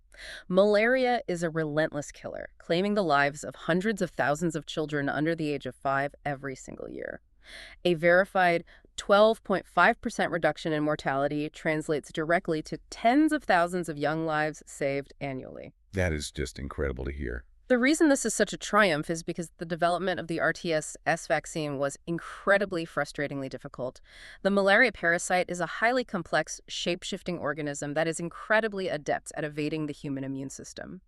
Malaria is a relentless killer, claiming the lives of hundreds of thousands of children under the age of 5 every single year. A verified 12.5% reduction in mortality translates directly to tens of thousands of young lives saved annually. That is just incredible to hear. The reason this is such a triumph is because the development of the RTS vaccine was incredibly frustratingly difficult. The malaria parasite is a highly complex, shape-shifting organism that is incredibly adept at evading the human immune system.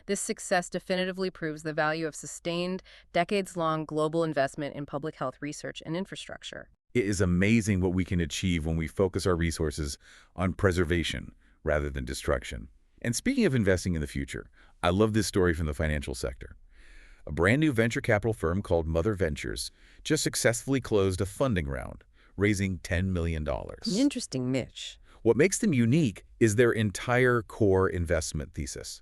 This success definitively proves the value of sustained, decades-long global investment in public health research and infrastructure. It is amazing what we can achieve when we focus our resources on preservation rather than destruction. And speaking of investing in the future, I love this story from the financial sector. A brand new venture capital firm called Mother Ventures just successfully closed a funding round, raising $10 million. Interesting niche. What makes them unique is their entire core investment thesis.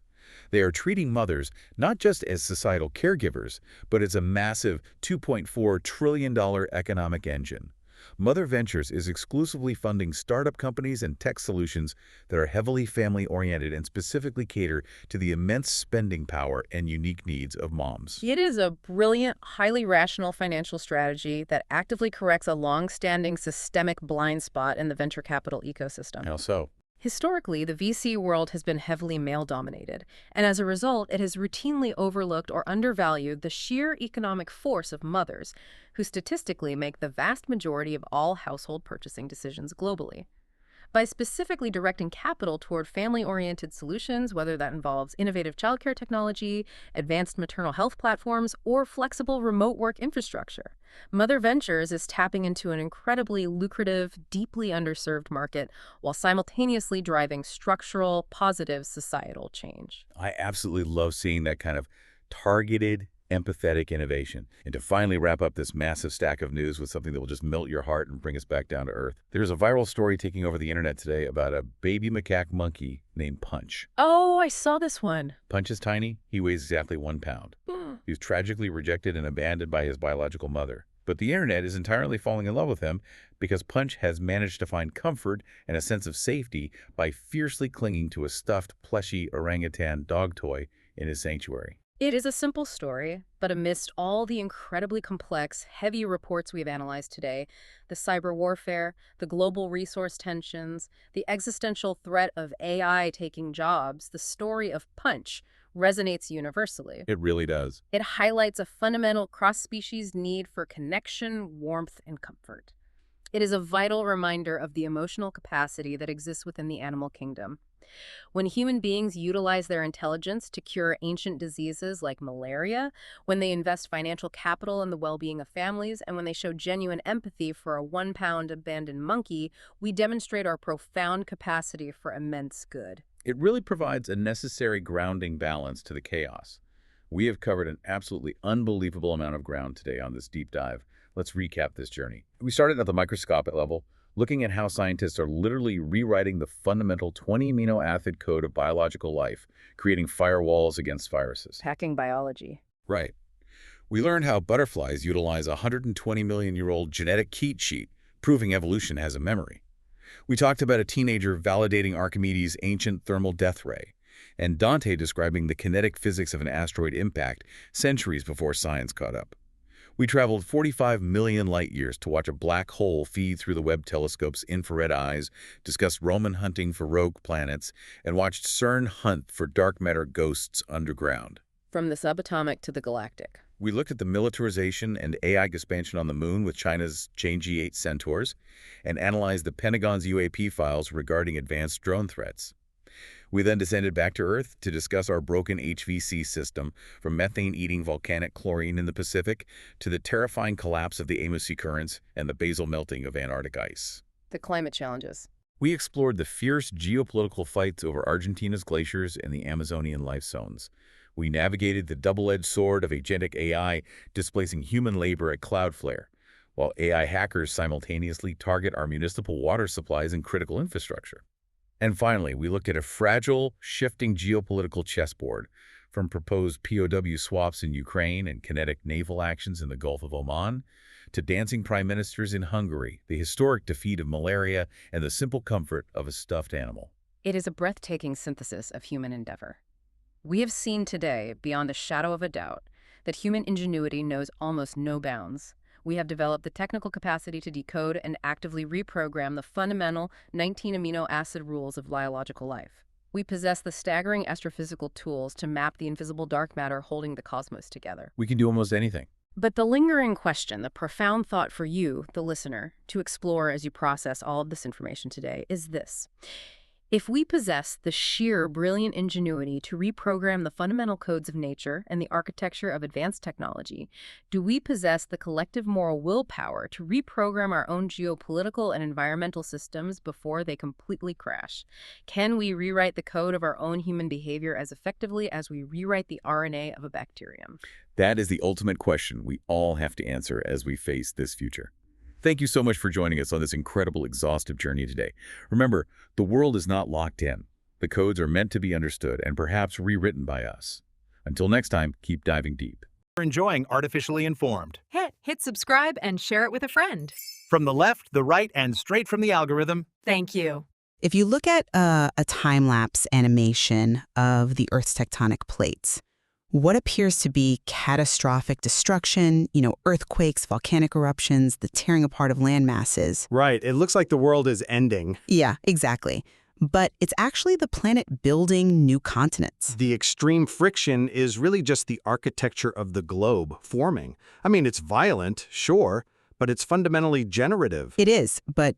They are treating mothers not just as societal caregivers, but as a massive $2.4 trillion economic engine. Mother Ventures is exclusively funding startup companies and tech solutions that are heavily family-oriented and specifically cater to the immense spending power and unique needs of moms. It is a brilliant, highly rational financial strategy that actively corrects a long-standing systemic blind spot in the venture capital ecosystem. How so? Historically, the VC world has been heavily male-dominated, and as a result, it has routinely overlooked or undervalued the sheer economic force of mothers, who statistically make the vast majority of all household purchasing decisions globally. By specifically directing capital toward family-oriented solutions, whether that involves innovative childcare technology, advanced maternal health platforms, or flexible remote work infrastructure, Mother Ventures is tapping into an incredibly lucrative, deeply underserved market while simultaneously driving structural, positive societal change. I absolutely love seeing that kind of targeted, empathetic innovation. And to finally wrap up this massive stack of news with something that will just melt your heart and bring us back down to earth. There's a viral story taking over the internet today about a baby macaque monkey named Punch. Oh, I saw this one. Punch is tiny. He weighs exactly 1 pound. He was tragically rejected and abandoned by his biological mother. But the internet is entirely falling in love with him because Punch has managed to find comfort and a sense of safety by fiercely clinging to a stuffed, plushy orangutan dog toy in his sanctuary. It is a simple story, but amidst all the incredibly complex, heavy reports we've analyzed today, the cyber warfare, the global resource tensions, the existential threat of AI taking jobs, the story of Punch resonates universally. It really does. It highlights a fundamental cross-species need for connection, warmth, and comfort. It is a vital reminder of the emotional capacity that exists within the animal kingdom. When human beings utilize their intelligence to cure ancient diseases like malaria, when they invest financial capital in the well-being of families, and when they show genuine empathy for a 1-pound abandoned monkey, we demonstrate our profound capacity for immense good. It really provides a necessary grounding balance to the chaos. We have covered an absolutely unbelievable amount of ground today on this deep dive. Let's recap this journey. We started at the microscopic level, looking at how scientists are literally rewriting the fundamental 20-amino acid code of biological life, creating firewalls against viruses. Hacking biology. Right. We learned how butterflies utilize a 120-million-year-old genetic cheat sheet, proving evolution has a memory. We talked about a teenager validating Archimedes' ancient thermal death ray, and Dante describing the kinetic physics of an asteroid impact centuries before science caught up. We traveled 45 million light-years to watch a black hole feed through the Webb telescope's infrared eyes, discussed Roman hunting for rogue planets, and watched CERN hunt for dark matter ghosts underground. From the subatomic to the galactic. We looked at the militarization and AI expansion on the moon with China's Chang'e 8 Centaurs, and analyzed the Pentagon's UAP files regarding advanced drone threats. We then descended back to Earth to discuss our broken HVC system, from methane-eating volcanic chlorine in the Pacific to the terrifying collapse of the Amos Sea currents and the basal melting of Antarctic ice. The climate challenges. We explored the fierce geopolitical fights over Argentina's glaciers and the Amazonian life zones. We navigated the double-edged sword of agentic AI, displacing human labor at Cloudflare, while AI hackers simultaneously target our municipal water supplies and critical infrastructure. And finally, we looked at a fragile, shifting geopolitical chessboard, from proposed POW swaps in Ukraine and kinetic naval actions in the Gulf of Oman, to dancing prime ministers in Hungary, the historic defeat of malaria, and the simple comfort of a stuffed animal. It is a breathtaking synthesis of human endeavor. We have seen today, beyond a shadow of a doubt, that human ingenuity knows almost no bounds. We have developed the technical capacity to decode and actively reprogram the fundamental 19 amino acid rules of biological life. We possess the staggering astrophysical tools to map the invisible dark matter holding the cosmos together. We can do almost anything. But the lingering question, the profound thought for you, the listener, to explore as you process all of this information today is this. If we possess the sheer brilliant ingenuity to reprogram the fundamental codes of nature and the architecture of advanced technology, do we possess the collective moral willpower to reprogram our own geopolitical and environmental systems before they completely crash? Can we rewrite the code of our own human behavior as effectively as we rewrite the RNA of a bacterium? That is the ultimate question we all have to answer as we face this future. Thank you so much for joining us on this incredible, exhaustive journey today. Remember, the world is not locked in. The codes are meant to be understood and perhaps rewritten by us. Until next time, keep diving deep. You're enjoying Artificially Informed. Hit subscribe and share it with a friend. From the left, the right, and straight from the algorithm. Thank you. If you look at a time-lapse animation of the Earth's tectonic plates, what appears to be catastrophic destruction, earthquakes, volcanic eruptions, the tearing apart of land masses. Right. It looks like the world is ending. Yeah, exactly. But it's actually the planet building new continents. The extreme friction is really just the architecture of the globe forming. I mean, it's violent, sure, but it's fundamentally generative. It is, but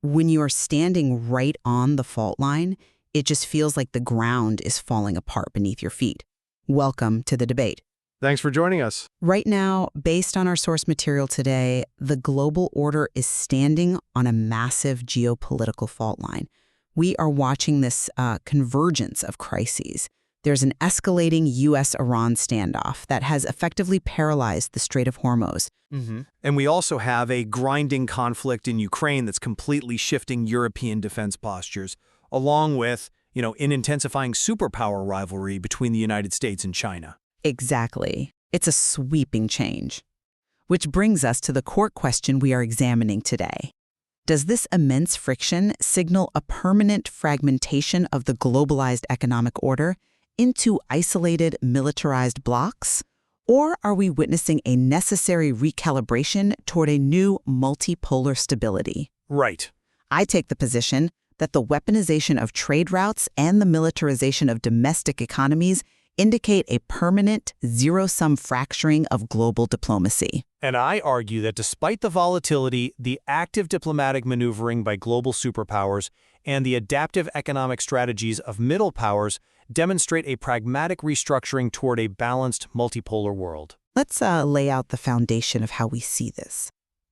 when you are standing right on the fault line, it just feels like the ground is falling apart beneath your feet. Welcome to the debate. Thanks for joining us. Right now, based on our source material today, the global order is standing on a massive geopolitical fault line. We are watching this convergence of crises. There's an escalating U.S.-Iran standoff that has effectively paralyzed the Strait of Hormuz. And we also have a grinding conflict in Ukraine that's completely shifting European defense postures, along with an intensifying superpower rivalry between the United States and China. Exactly. It's a sweeping change. Which brings us to the core question we are examining today. Does this immense friction signal a permanent fragmentation of the globalized economic order into isolated, militarized blocks? Or are we witnessing a necessary recalibration toward a new multipolar stability? Right. I take the position that the weaponization of trade routes and the militarization of domestic economies indicate a permanent, zero-sum fracturing of global diplomacy. And I argue that despite the volatility, the active diplomatic maneuvering by global superpowers and the adaptive economic strategies of middle powers demonstrate a pragmatic restructuring toward a balanced multipolar world. Let's lay out the foundation of how we see this.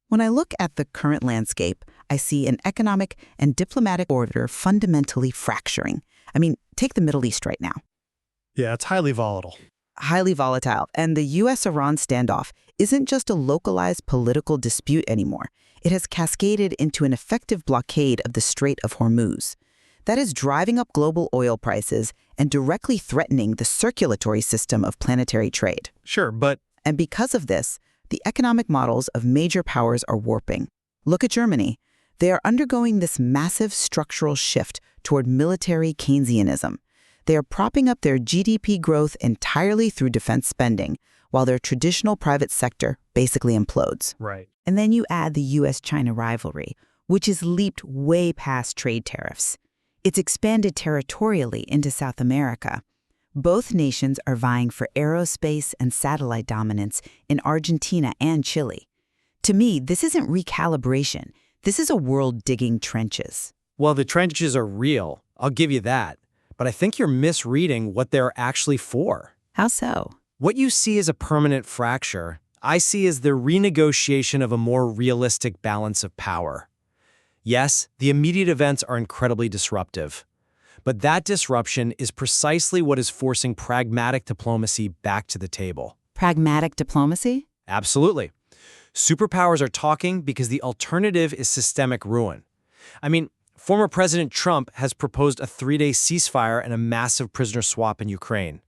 When I look at the current landscape, I see an economic and diplomatic order fundamentally fracturing. I mean, take the Middle East right now. Yeah, it's highly volatile. Highly volatile, and the U.S.-Iran standoff isn't just a localized political dispute anymore. It has cascaded into an effective blockade of the Strait of Hormuz. That is driving up global oil prices and directly threatening the circulatory system of planetary trade. Sure, but... And because of this, the economic models of major powers are warping. Look at Germany. They are undergoing this massive structural shift toward military Keynesianism. They are propping up their GDP growth entirely through defense spending, while their traditional private sector basically implodes. Right. And then you add the U.S.-China rivalry, which has leaped way past trade tariffs. It's expanded territorially into South America. Both nations are vying for aerospace and satellite dominance in Argentina and Chile. To me, this isn't recalibration. This is a world digging trenches. Well, the trenches are real. I'll give you that. But I think you're misreading what they're actually for. How so? What you see as a permanent fracture, I see as the renegotiation of a more realistic balance of power. Yes, the immediate events are incredibly disruptive. But that disruption is precisely what is forcing pragmatic diplomacy back to the table. Pragmatic diplomacy? Absolutely. Superpowers are talking because the alternative is systemic ruin. I mean, former President Trump has proposed a 3-day ceasefire and a massive prisoner swap in Ukraine.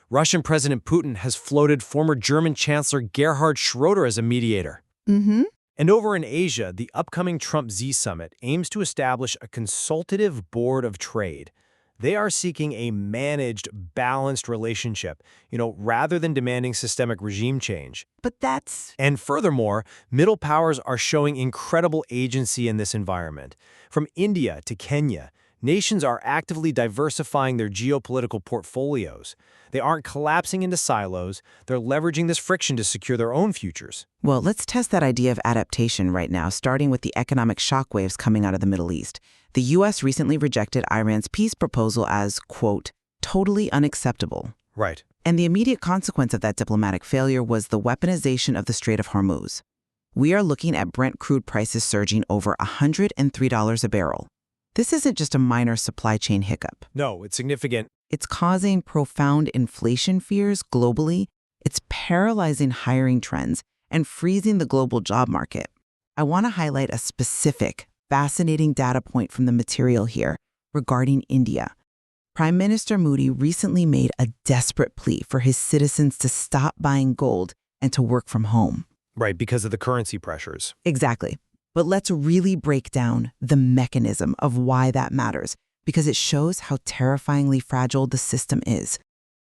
Russian President Putin has floated former German Chancellor Gerhard Schroeder as a mediator. Mm-hmm. And over in Asia, the upcoming Trump-Xi summit aims to establish a consultative board of trade. They are seeking a managed, balanced relationship, rather than demanding systemic regime change. But that's... And furthermore, middle powers are showing incredible agency in this environment. From India to Kenya, nations are actively diversifying their geopolitical portfolios. They aren't collapsing into silos. They're leveraging this friction to secure their own futures. Well, let's test that idea of adaptation right now, starting with the economic shockwaves coming out of the Middle East. The U.S. recently rejected Iran's peace proposal as, quote, totally unacceptable. Right. And the immediate consequence of that diplomatic failure was the weaponization of the Strait of Hormuz. We are looking at Brent crude prices surging over $103 a barrel. This isn't just a minor supply chain hiccup. No, it's significant. It's causing profound inflation fears globally. It's paralyzing hiring trends and freezing the global job market. I want to highlight a specific, fascinating data point from the material here regarding India. Prime Minister Modi recently made a desperate plea for his citizens to stop buying gold and to work from home. Right, because of the currency pressures. Exactly. But let's really break down the mechanism of why that matters, because it shows how terrifyingly fragile the system is.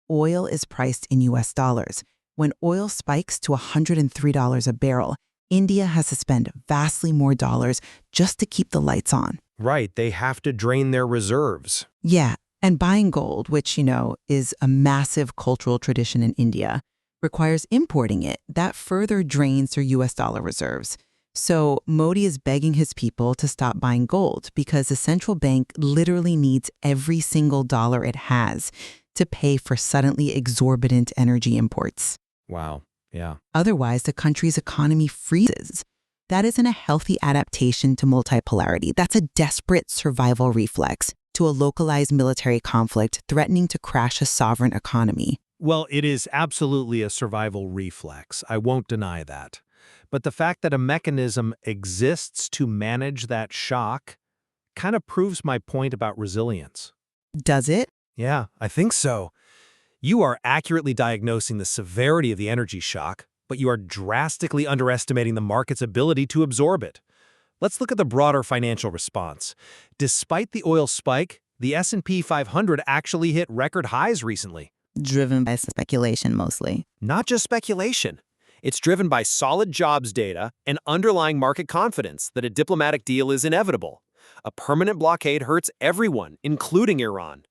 Oil is priced in US dollars. When oil spikes to $103 a barrel, India has to spend vastly more dollars just to keep the lights on. Right, they have to drain their reserves. Yeah, and buying gold, which, is a massive cultural tradition in India, requires importing it. That further drains their US dollar reserves. So Modi is begging his people to stop buying gold because the central bank literally needs every single dollar it has to pay for suddenly exorbitant energy imports. Wow, yeah. Otherwise, the country's economy freezes. That isn't a healthy adaptation to multipolarity. That's a desperate survival reflex to a localized military conflict threatening to crash a sovereign economy. Well, it is absolutely a survival reflex. I won't deny that. But the fact that a mechanism exists to manage that shock kind of proves my point about resilience. Does it? Yeah, I think so. You are accurately diagnosing the severity of the energy shock, but you are drastically underestimating the market's ability to absorb it. Let's look at the broader financial response. Despite the oil spike, the S&P 500 actually hit record highs recently. Driven by speculation mostly. Not just speculation. It's driven by solid jobs data and underlying market confidence that a diplomatic deal is inevitable. A permanent blockade hurts everyone, including Iran.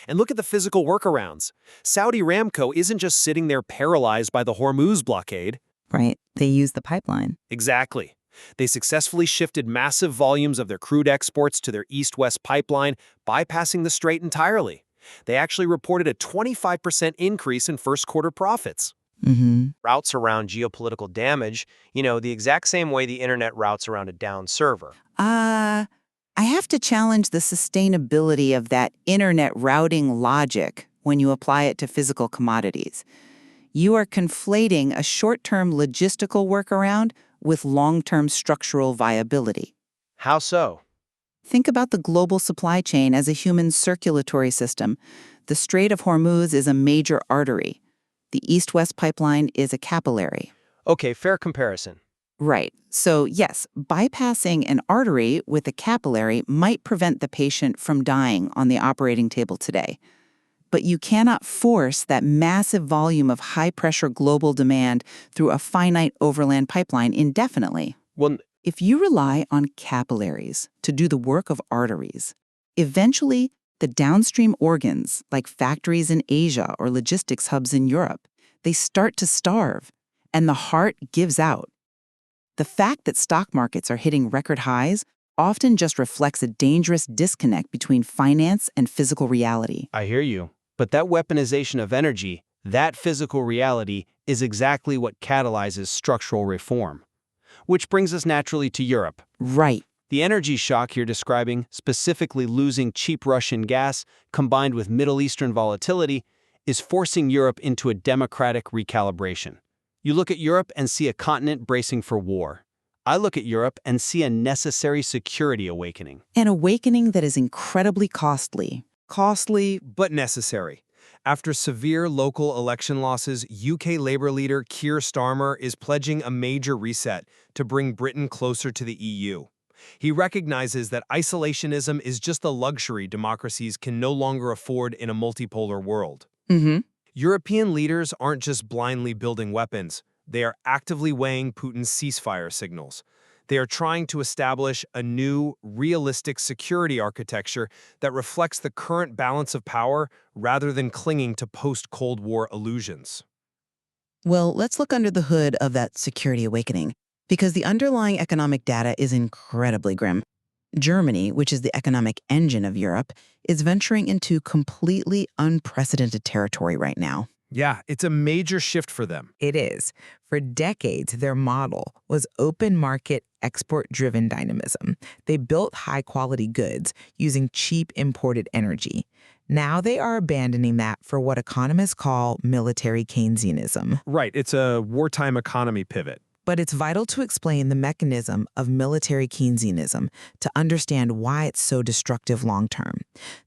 And look at the physical workarounds. Saudi Aramco isn't just sitting there paralyzed by the Hormuz blockade. Right. They use the pipeline. Exactly. They successfully shifted massive volumes of their crude exports to their east-west pipeline, bypassing the strait entirely. They actually reported a 25% increase in first-quarter profits. Routes around geopolitical damage, the exact same way the internet routes around a down server. I have to challenge the sustainability of that internet routing logic when you apply it to physical commodities. You are conflating a short-term logistical workaround with long-term structural viability. How so? Think about the global supply chain as a human circulatory system. The Strait of Hormuz is a major artery. The east-west pipeline is a capillary. Okay, fair comparison. Right. So, yes, bypassing an artery with a capillary might prevent the patient from dying on the operating table today. But you cannot force that massive volume of high-pressure global demand through a finite overland pipeline indefinitely. Well, If you rely on capillaries to do the work of arteries, eventually the downstream organs, like factories in Asia or logistics hubs in Europe, they start to starve, and the heart gives out. The fact that stock markets are hitting record highs often just reflects a dangerous disconnect between finance and physical reality. I hear you. But that weaponization of energy, that physical reality, is exactly what catalyzes structural reform. Which brings us naturally to Europe. Right. The energy shock you're describing, specifically losing cheap Russian gas combined with Middle Eastern volatility, is forcing Europe into a democratic recalibration. You look at Europe and see a continent bracing for war. I look at Europe and see a necessary security awakening. An awakening that is incredibly costly. Costly, but necessary. After severe local election losses, UK Labour leader Keir Starmer is pledging a major reset to bring Britain closer to the EU. He recognizes that isolationism is just a luxury democracies can no longer afford in a multipolar world. European leaders aren't just blindly building weapons. They are actively weighing Putin's ceasefire signals. They are trying to establish a new, realistic security architecture that reflects the current balance of power rather than clinging to post-Cold War illusions. Well, let's look under the hood of that security awakening, because the underlying economic data is incredibly grim. Germany, which is the economic engine of Europe, is venturing into completely unprecedented territory right now. Yeah, it's a major shift for them. It is. For decades, their model was open market, export-driven dynamism. They built high-quality goods using cheap imported energy. Now they are abandoning that for what economists call military Keynesianism. Right, it's a wartime economy pivot. But it's vital to explain the mechanism of military Keynesianism to understand why it's so destructive long-term.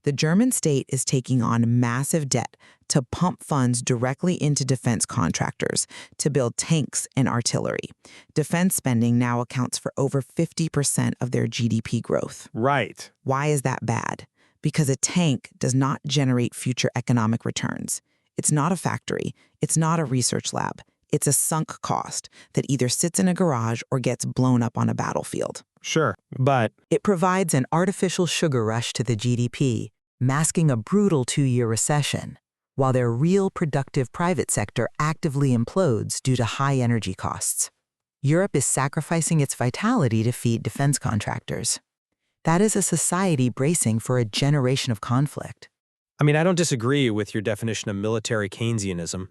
The German state is taking on massive debt to pump funds directly into defense contractors to build tanks and artillery. Defense spending now accounts for over 50% of their GDP growth. Right. Why is that bad? Because a tank does not generate future economic returns. It's not a factory. It's not a research lab. It's a sunk cost that either sits in a garage or gets blown up on a battlefield. Sure, but It provides an artificial sugar rush to the GDP, masking a brutal 2-year recession, while their real productive private sector actively implodes due to high energy costs. Europe is sacrificing its vitality to feed defense contractors. That is a society bracing for a generation of conflict. I mean, I don't disagree with your definition of military Keynesianism.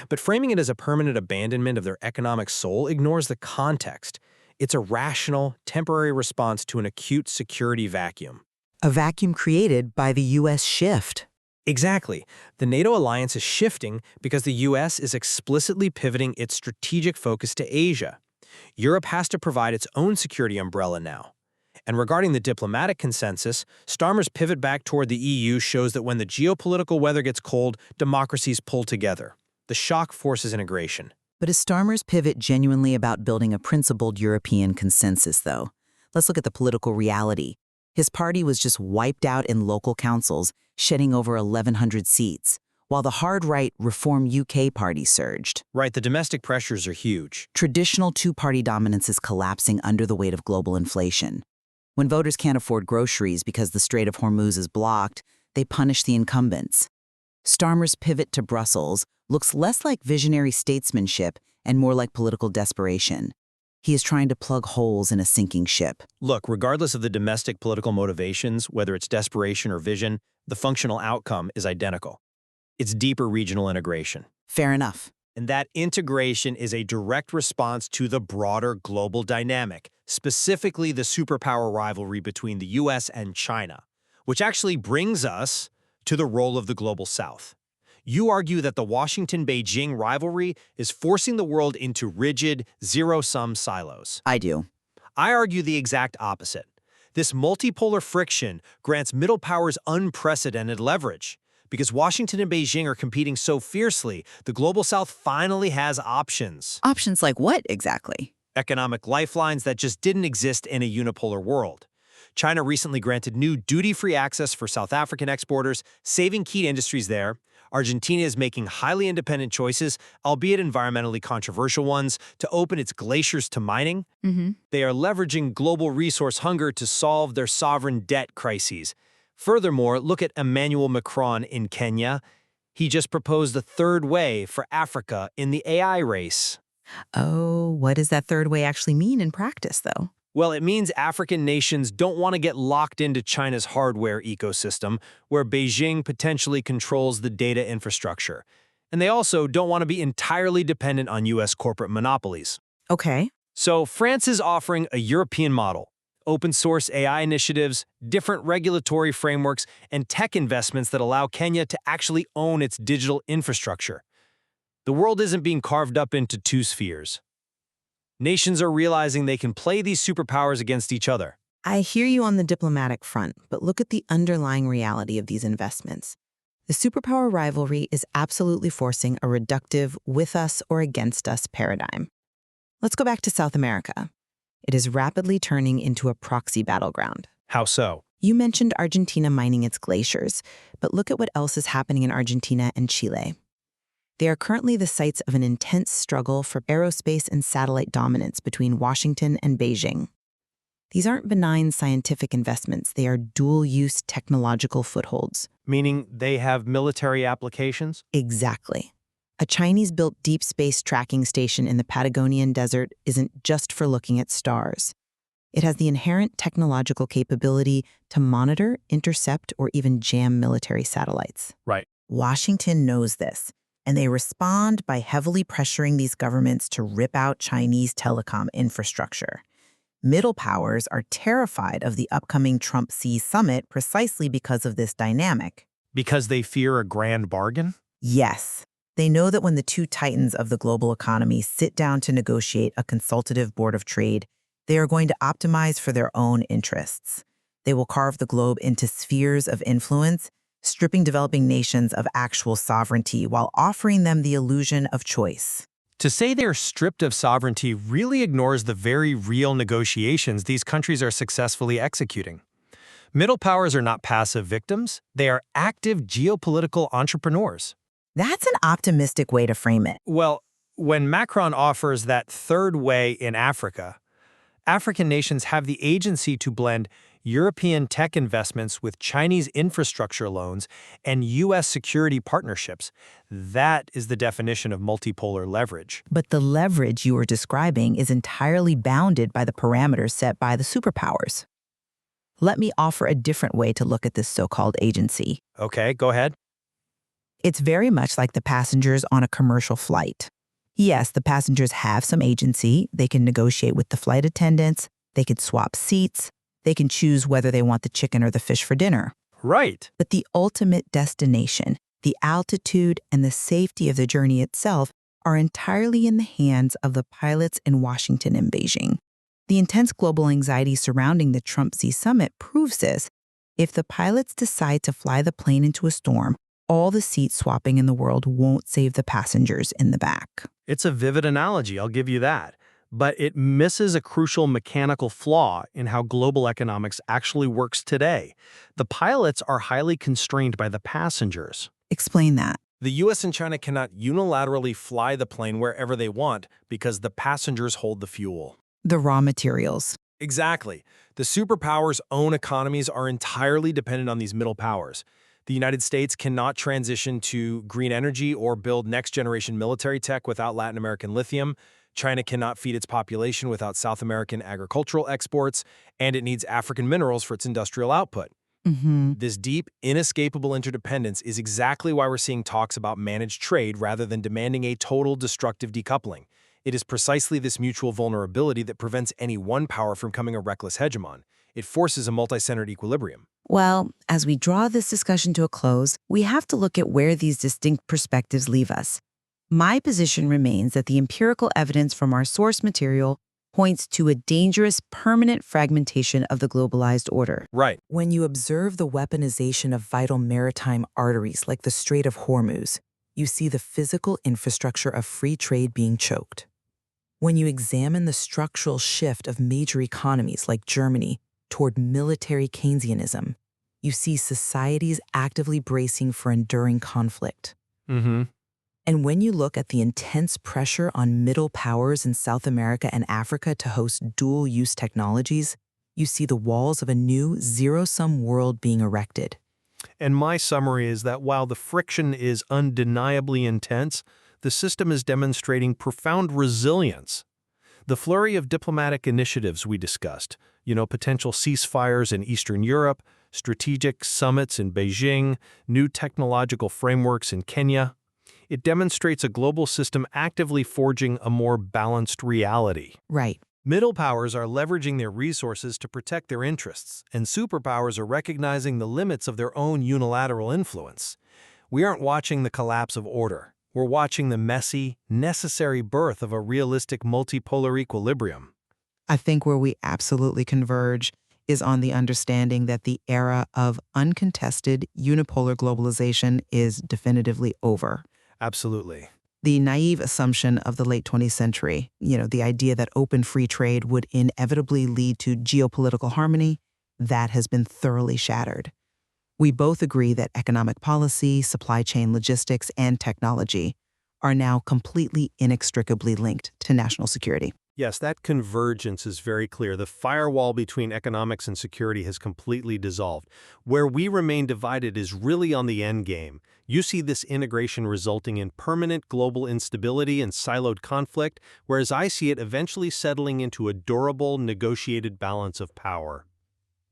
But framing it as a permanent abandonment of their economic soul ignores the context. It's a rational, temporary response to an acute security vacuum. A vacuum created by the U.S. shift. Exactly. The NATO alliance is shifting because the U.S. is explicitly pivoting its strategic focus to Asia. Europe has to provide its own security umbrella now. And regarding the diplomatic consensus, Starmer's pivot back toward the EU shows that when the geopolitical weather gets cold, democracies pull together. The shock forces integration. But is Starmer's pivot genuinely about building a principled European consensus, though? Let's look at the political reality. His party was just wiped out in local councils, shedding over 1,100 seats, while the hard-right Reform UK party surged. Right, the domestic pressures are huge. Traditional two-party dominance is collapsing under the weight of global inflation. When voters can't afford groceries because the Strait of Hormuz is blocked, they punish the incumbents. Starmer's pivot to Brussels looks less like visionary statesmanship and more like political desperation. He is trying to plug holes in a sinking ship. Look, regardless of the domestic political motivations, whether it's desperation or vision, the functional outcome is identical. It's deeper regional integration. Fair enough. And that integration is a direct response to the broader global dynamic, specifically the superpower rivalry between the US and China, which actually brings us to the role of the global South. You argue that the Washington-Beijing rivalry is forcing the world into rigid, zero-sum silos. I do. I argue the exact opposite. This multipolar friction grants middle powers unprecedented leverage. Because Washington and Beijing are competing so fiercely, the global South finally has options. Options like what, exactly? Economic lifelines that just didn't exist in a unipolar world. China recently granted new duty-free access for South African exporters, saving key industries there. Argentina is making highly independent choices, albeit environmentally controversial ones, to open its glaciers to mining. They are leveraging global resource hunger to solve their sovereign debt crises. Furthermore, look at Emmanuel Macron in Kenya. He just proposed the third way for Africa in the AI race. Oh, what does that third way actually mean in practice, though? Well, it means African nations don't want to get locked into China's hardware ecosystem, where Beijing potentially controls the data infrastructure. And they also don't want to be entirely dependent on U.S. corporate monopolies. Okay. So France is offering a European model. Open-source AI initiatives, different regulatory frameworks, and tech investments that allow Kenya to actually own its digital infrastructure. The world isn't being carved up into two spheres. Nations are realizing they can play these superpowers against each other. I hear you on the diplomatic front, but look at the underlying reality of these investments. The superpower rivalry is absolutely forcing a reductive with us or against us paradigm. Let's go back to South America. It is rapidly turning into a proxy battleground. How so? You mentioned Argentina mining its glaciers, but look at what else is happening in Argentina and Chile. They are currently the sites of an intense struggle for aerospace and satellite dominance between Washington and Beijing. These aren't benign scientific investments, they are dual-use technological footholds. Meaning they have military applications? Exactly. A Chinese-built deep space tracking station in the Patagonian desert isn't just for looking at stars. It has the inherent technological capability to monitor, intercept, or even jam military satellites. Right. Washington knows this, and they respond by heavily pressuring these governments to rip out Chinese telecom infrastructure. Middle powers are terrified of the upcoming Trump-Xi summit precisely because of this dynamic. Because they fear a grand bargain? Yes. They know that when the two titans of the global economy sit down to negotiate a consultative board of trade, they are going to optimize for their own interests. They will carve the globe into spheres of influence, stripping developing nations of actual sovereignty while offering them the illusion of choice. To say they're stripped of sovereignty really ignores the very real negotiations these countries are successfully executing. Middle powers are not passive victims, they are active geopolitical entrepreneurs. That's an optimistic way to frame it. Well, when Macron offers that third way in Africa, African nations have the agency to blend European tech investments with Chinese infrastructure loans and U.S. security partnerships. That is the definition of multipolar leverage. But the leverage you are describing is entirely bounded by the parameters set by the superpowers. Let me offer a different way to look at this so-called agency. Okay, go ahead. It's very much like the passengers on a commercial flight. Yes, the passengers have some agency. They can negotiate with the flight attendants. They can swap seats. They can choose whether they want the chicken or the fish for dinner. Right. But the ultimate destination, the altitude and the safety of the journey itself are entirely in the hands of the pilots in Washington and Beijing. The intense global anxiety surrounding the Trump-Xi summit proves this. If the pilots decide to fly the plane into a storm, all the seat swapping in the world won't save the passengers in the back. It's a vivid analogy, I'll give you that. But it misses a crucial mechanical flaw in how global economics actually works today. The pilots are highly constrained by the passengers. Explain that. The US and China cannot unilaterally fly the plane wherever they want because the passengers hold the fuel. The raw materials. Exactly. The superpowers' own economies are entirely dependent on these middle powers. The United States cannot transition to green energy or build next-generation military tech without Latin American lithium. China cannot feed its population without South American agricultural exports, and it needs African minerals for its industrial output. This deep, inescapable interdependence is exactly why we're seeing talks about managed trade rather than demanding a total destructive decoupling. It is precisely this mutual vulnerability that prevents any one power from becoming a reckless hegemon. It forces a multi-centered equilibrium. Well, as we draw this discussion to a close, we have to look at where these distinct perspectives leave us. My position remains that the empirical evidence from our source material points to a dangerous, permanent fragmentation of the globalized order. Right. When you observe the weaponization of vital maritime arteries like the Strait of Hormuz, you see the physical infrastructure of free trade being choked. When you examine the structural shift of major economies like Germany toward military Keynesianism, you see societies actively bracing for enduring conflict. And when you look at the intense pressure on middle powers in South America and Africa to host dual-use technologies, you see the walls of a new zero-sum world being erected. And my summary is that while the friction is undeniably intense, the system is demonstrating profound resilience. The flurry of diplomatic initiatives we discussed, potential ceasefires in Eastern Europe, strategic summits in Beijing, new technological frameworks in Kenya, it demonstrates a global system actively forging a more balanced reality. Right. Middle powers are leveraging their resources to protect their interests, and superpowers are recognizing the limits of their own unilateral influence. We aren't watching the collapse of order. We're watching the messy, necessary birth of a realistic multipolar equilibrium. I think where we absolutely converge is on the understanding that the era of uncontested unipolar globalization is definitively over. Absolutely. The naive assumption of the late 20th century, the idea that open free trade would inevitably lead to geopolitical harmony, that has been thoroughly shattered. We both agree that economic policy, supply chain logistics, and technology are now completely inextricably linked to national security. Yes, that convergence is very clear. The firewall between economics and security has completely dissolved. Where we remain divided is really on the end game. You see this integration resulting in permanent global instability and siloed conflict, whereas I see it eventually settling into a durable, negotiated balance of power.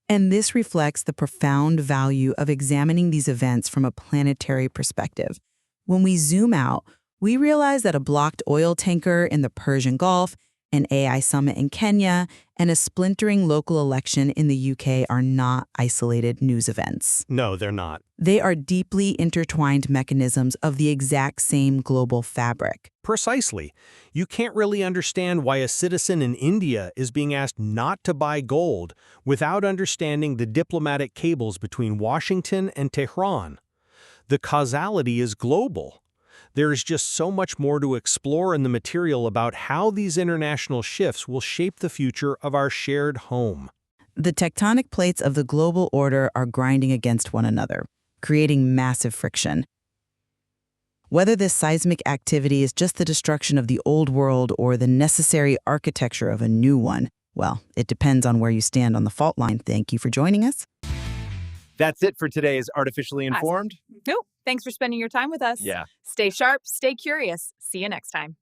And this reflects the profound value of examining these events from a planetary perspective. When we zoom out, we realize that a blocked oil tanker in the Persian Gulf, an AI summit in Kenya, and a splintering local election in the UK are not isolated news events. No, they're not. They are deeply intertwined mechanisms of the exact same global fabric. Precisely. You can't really understand why a citizen in India is being asked not to buy gold without understanding the diplomatic cables between Washington and Tehran. The causality is global. There is just so much more to explore in the material about how these international shifts will shape the future of our shared home. The tectonic plates of the global order are grinding against one another, creating massive friction. Whether this seismic activity is just the destruction of the old world or the necessary architecture of a new one, well, it depends on where you stand on the fault line. Thank you for joining us. That's it for today's Artificially Informed. Nope. Thanks for spending your time with us. Yeah. Stay sharp, stay curious. See you next time.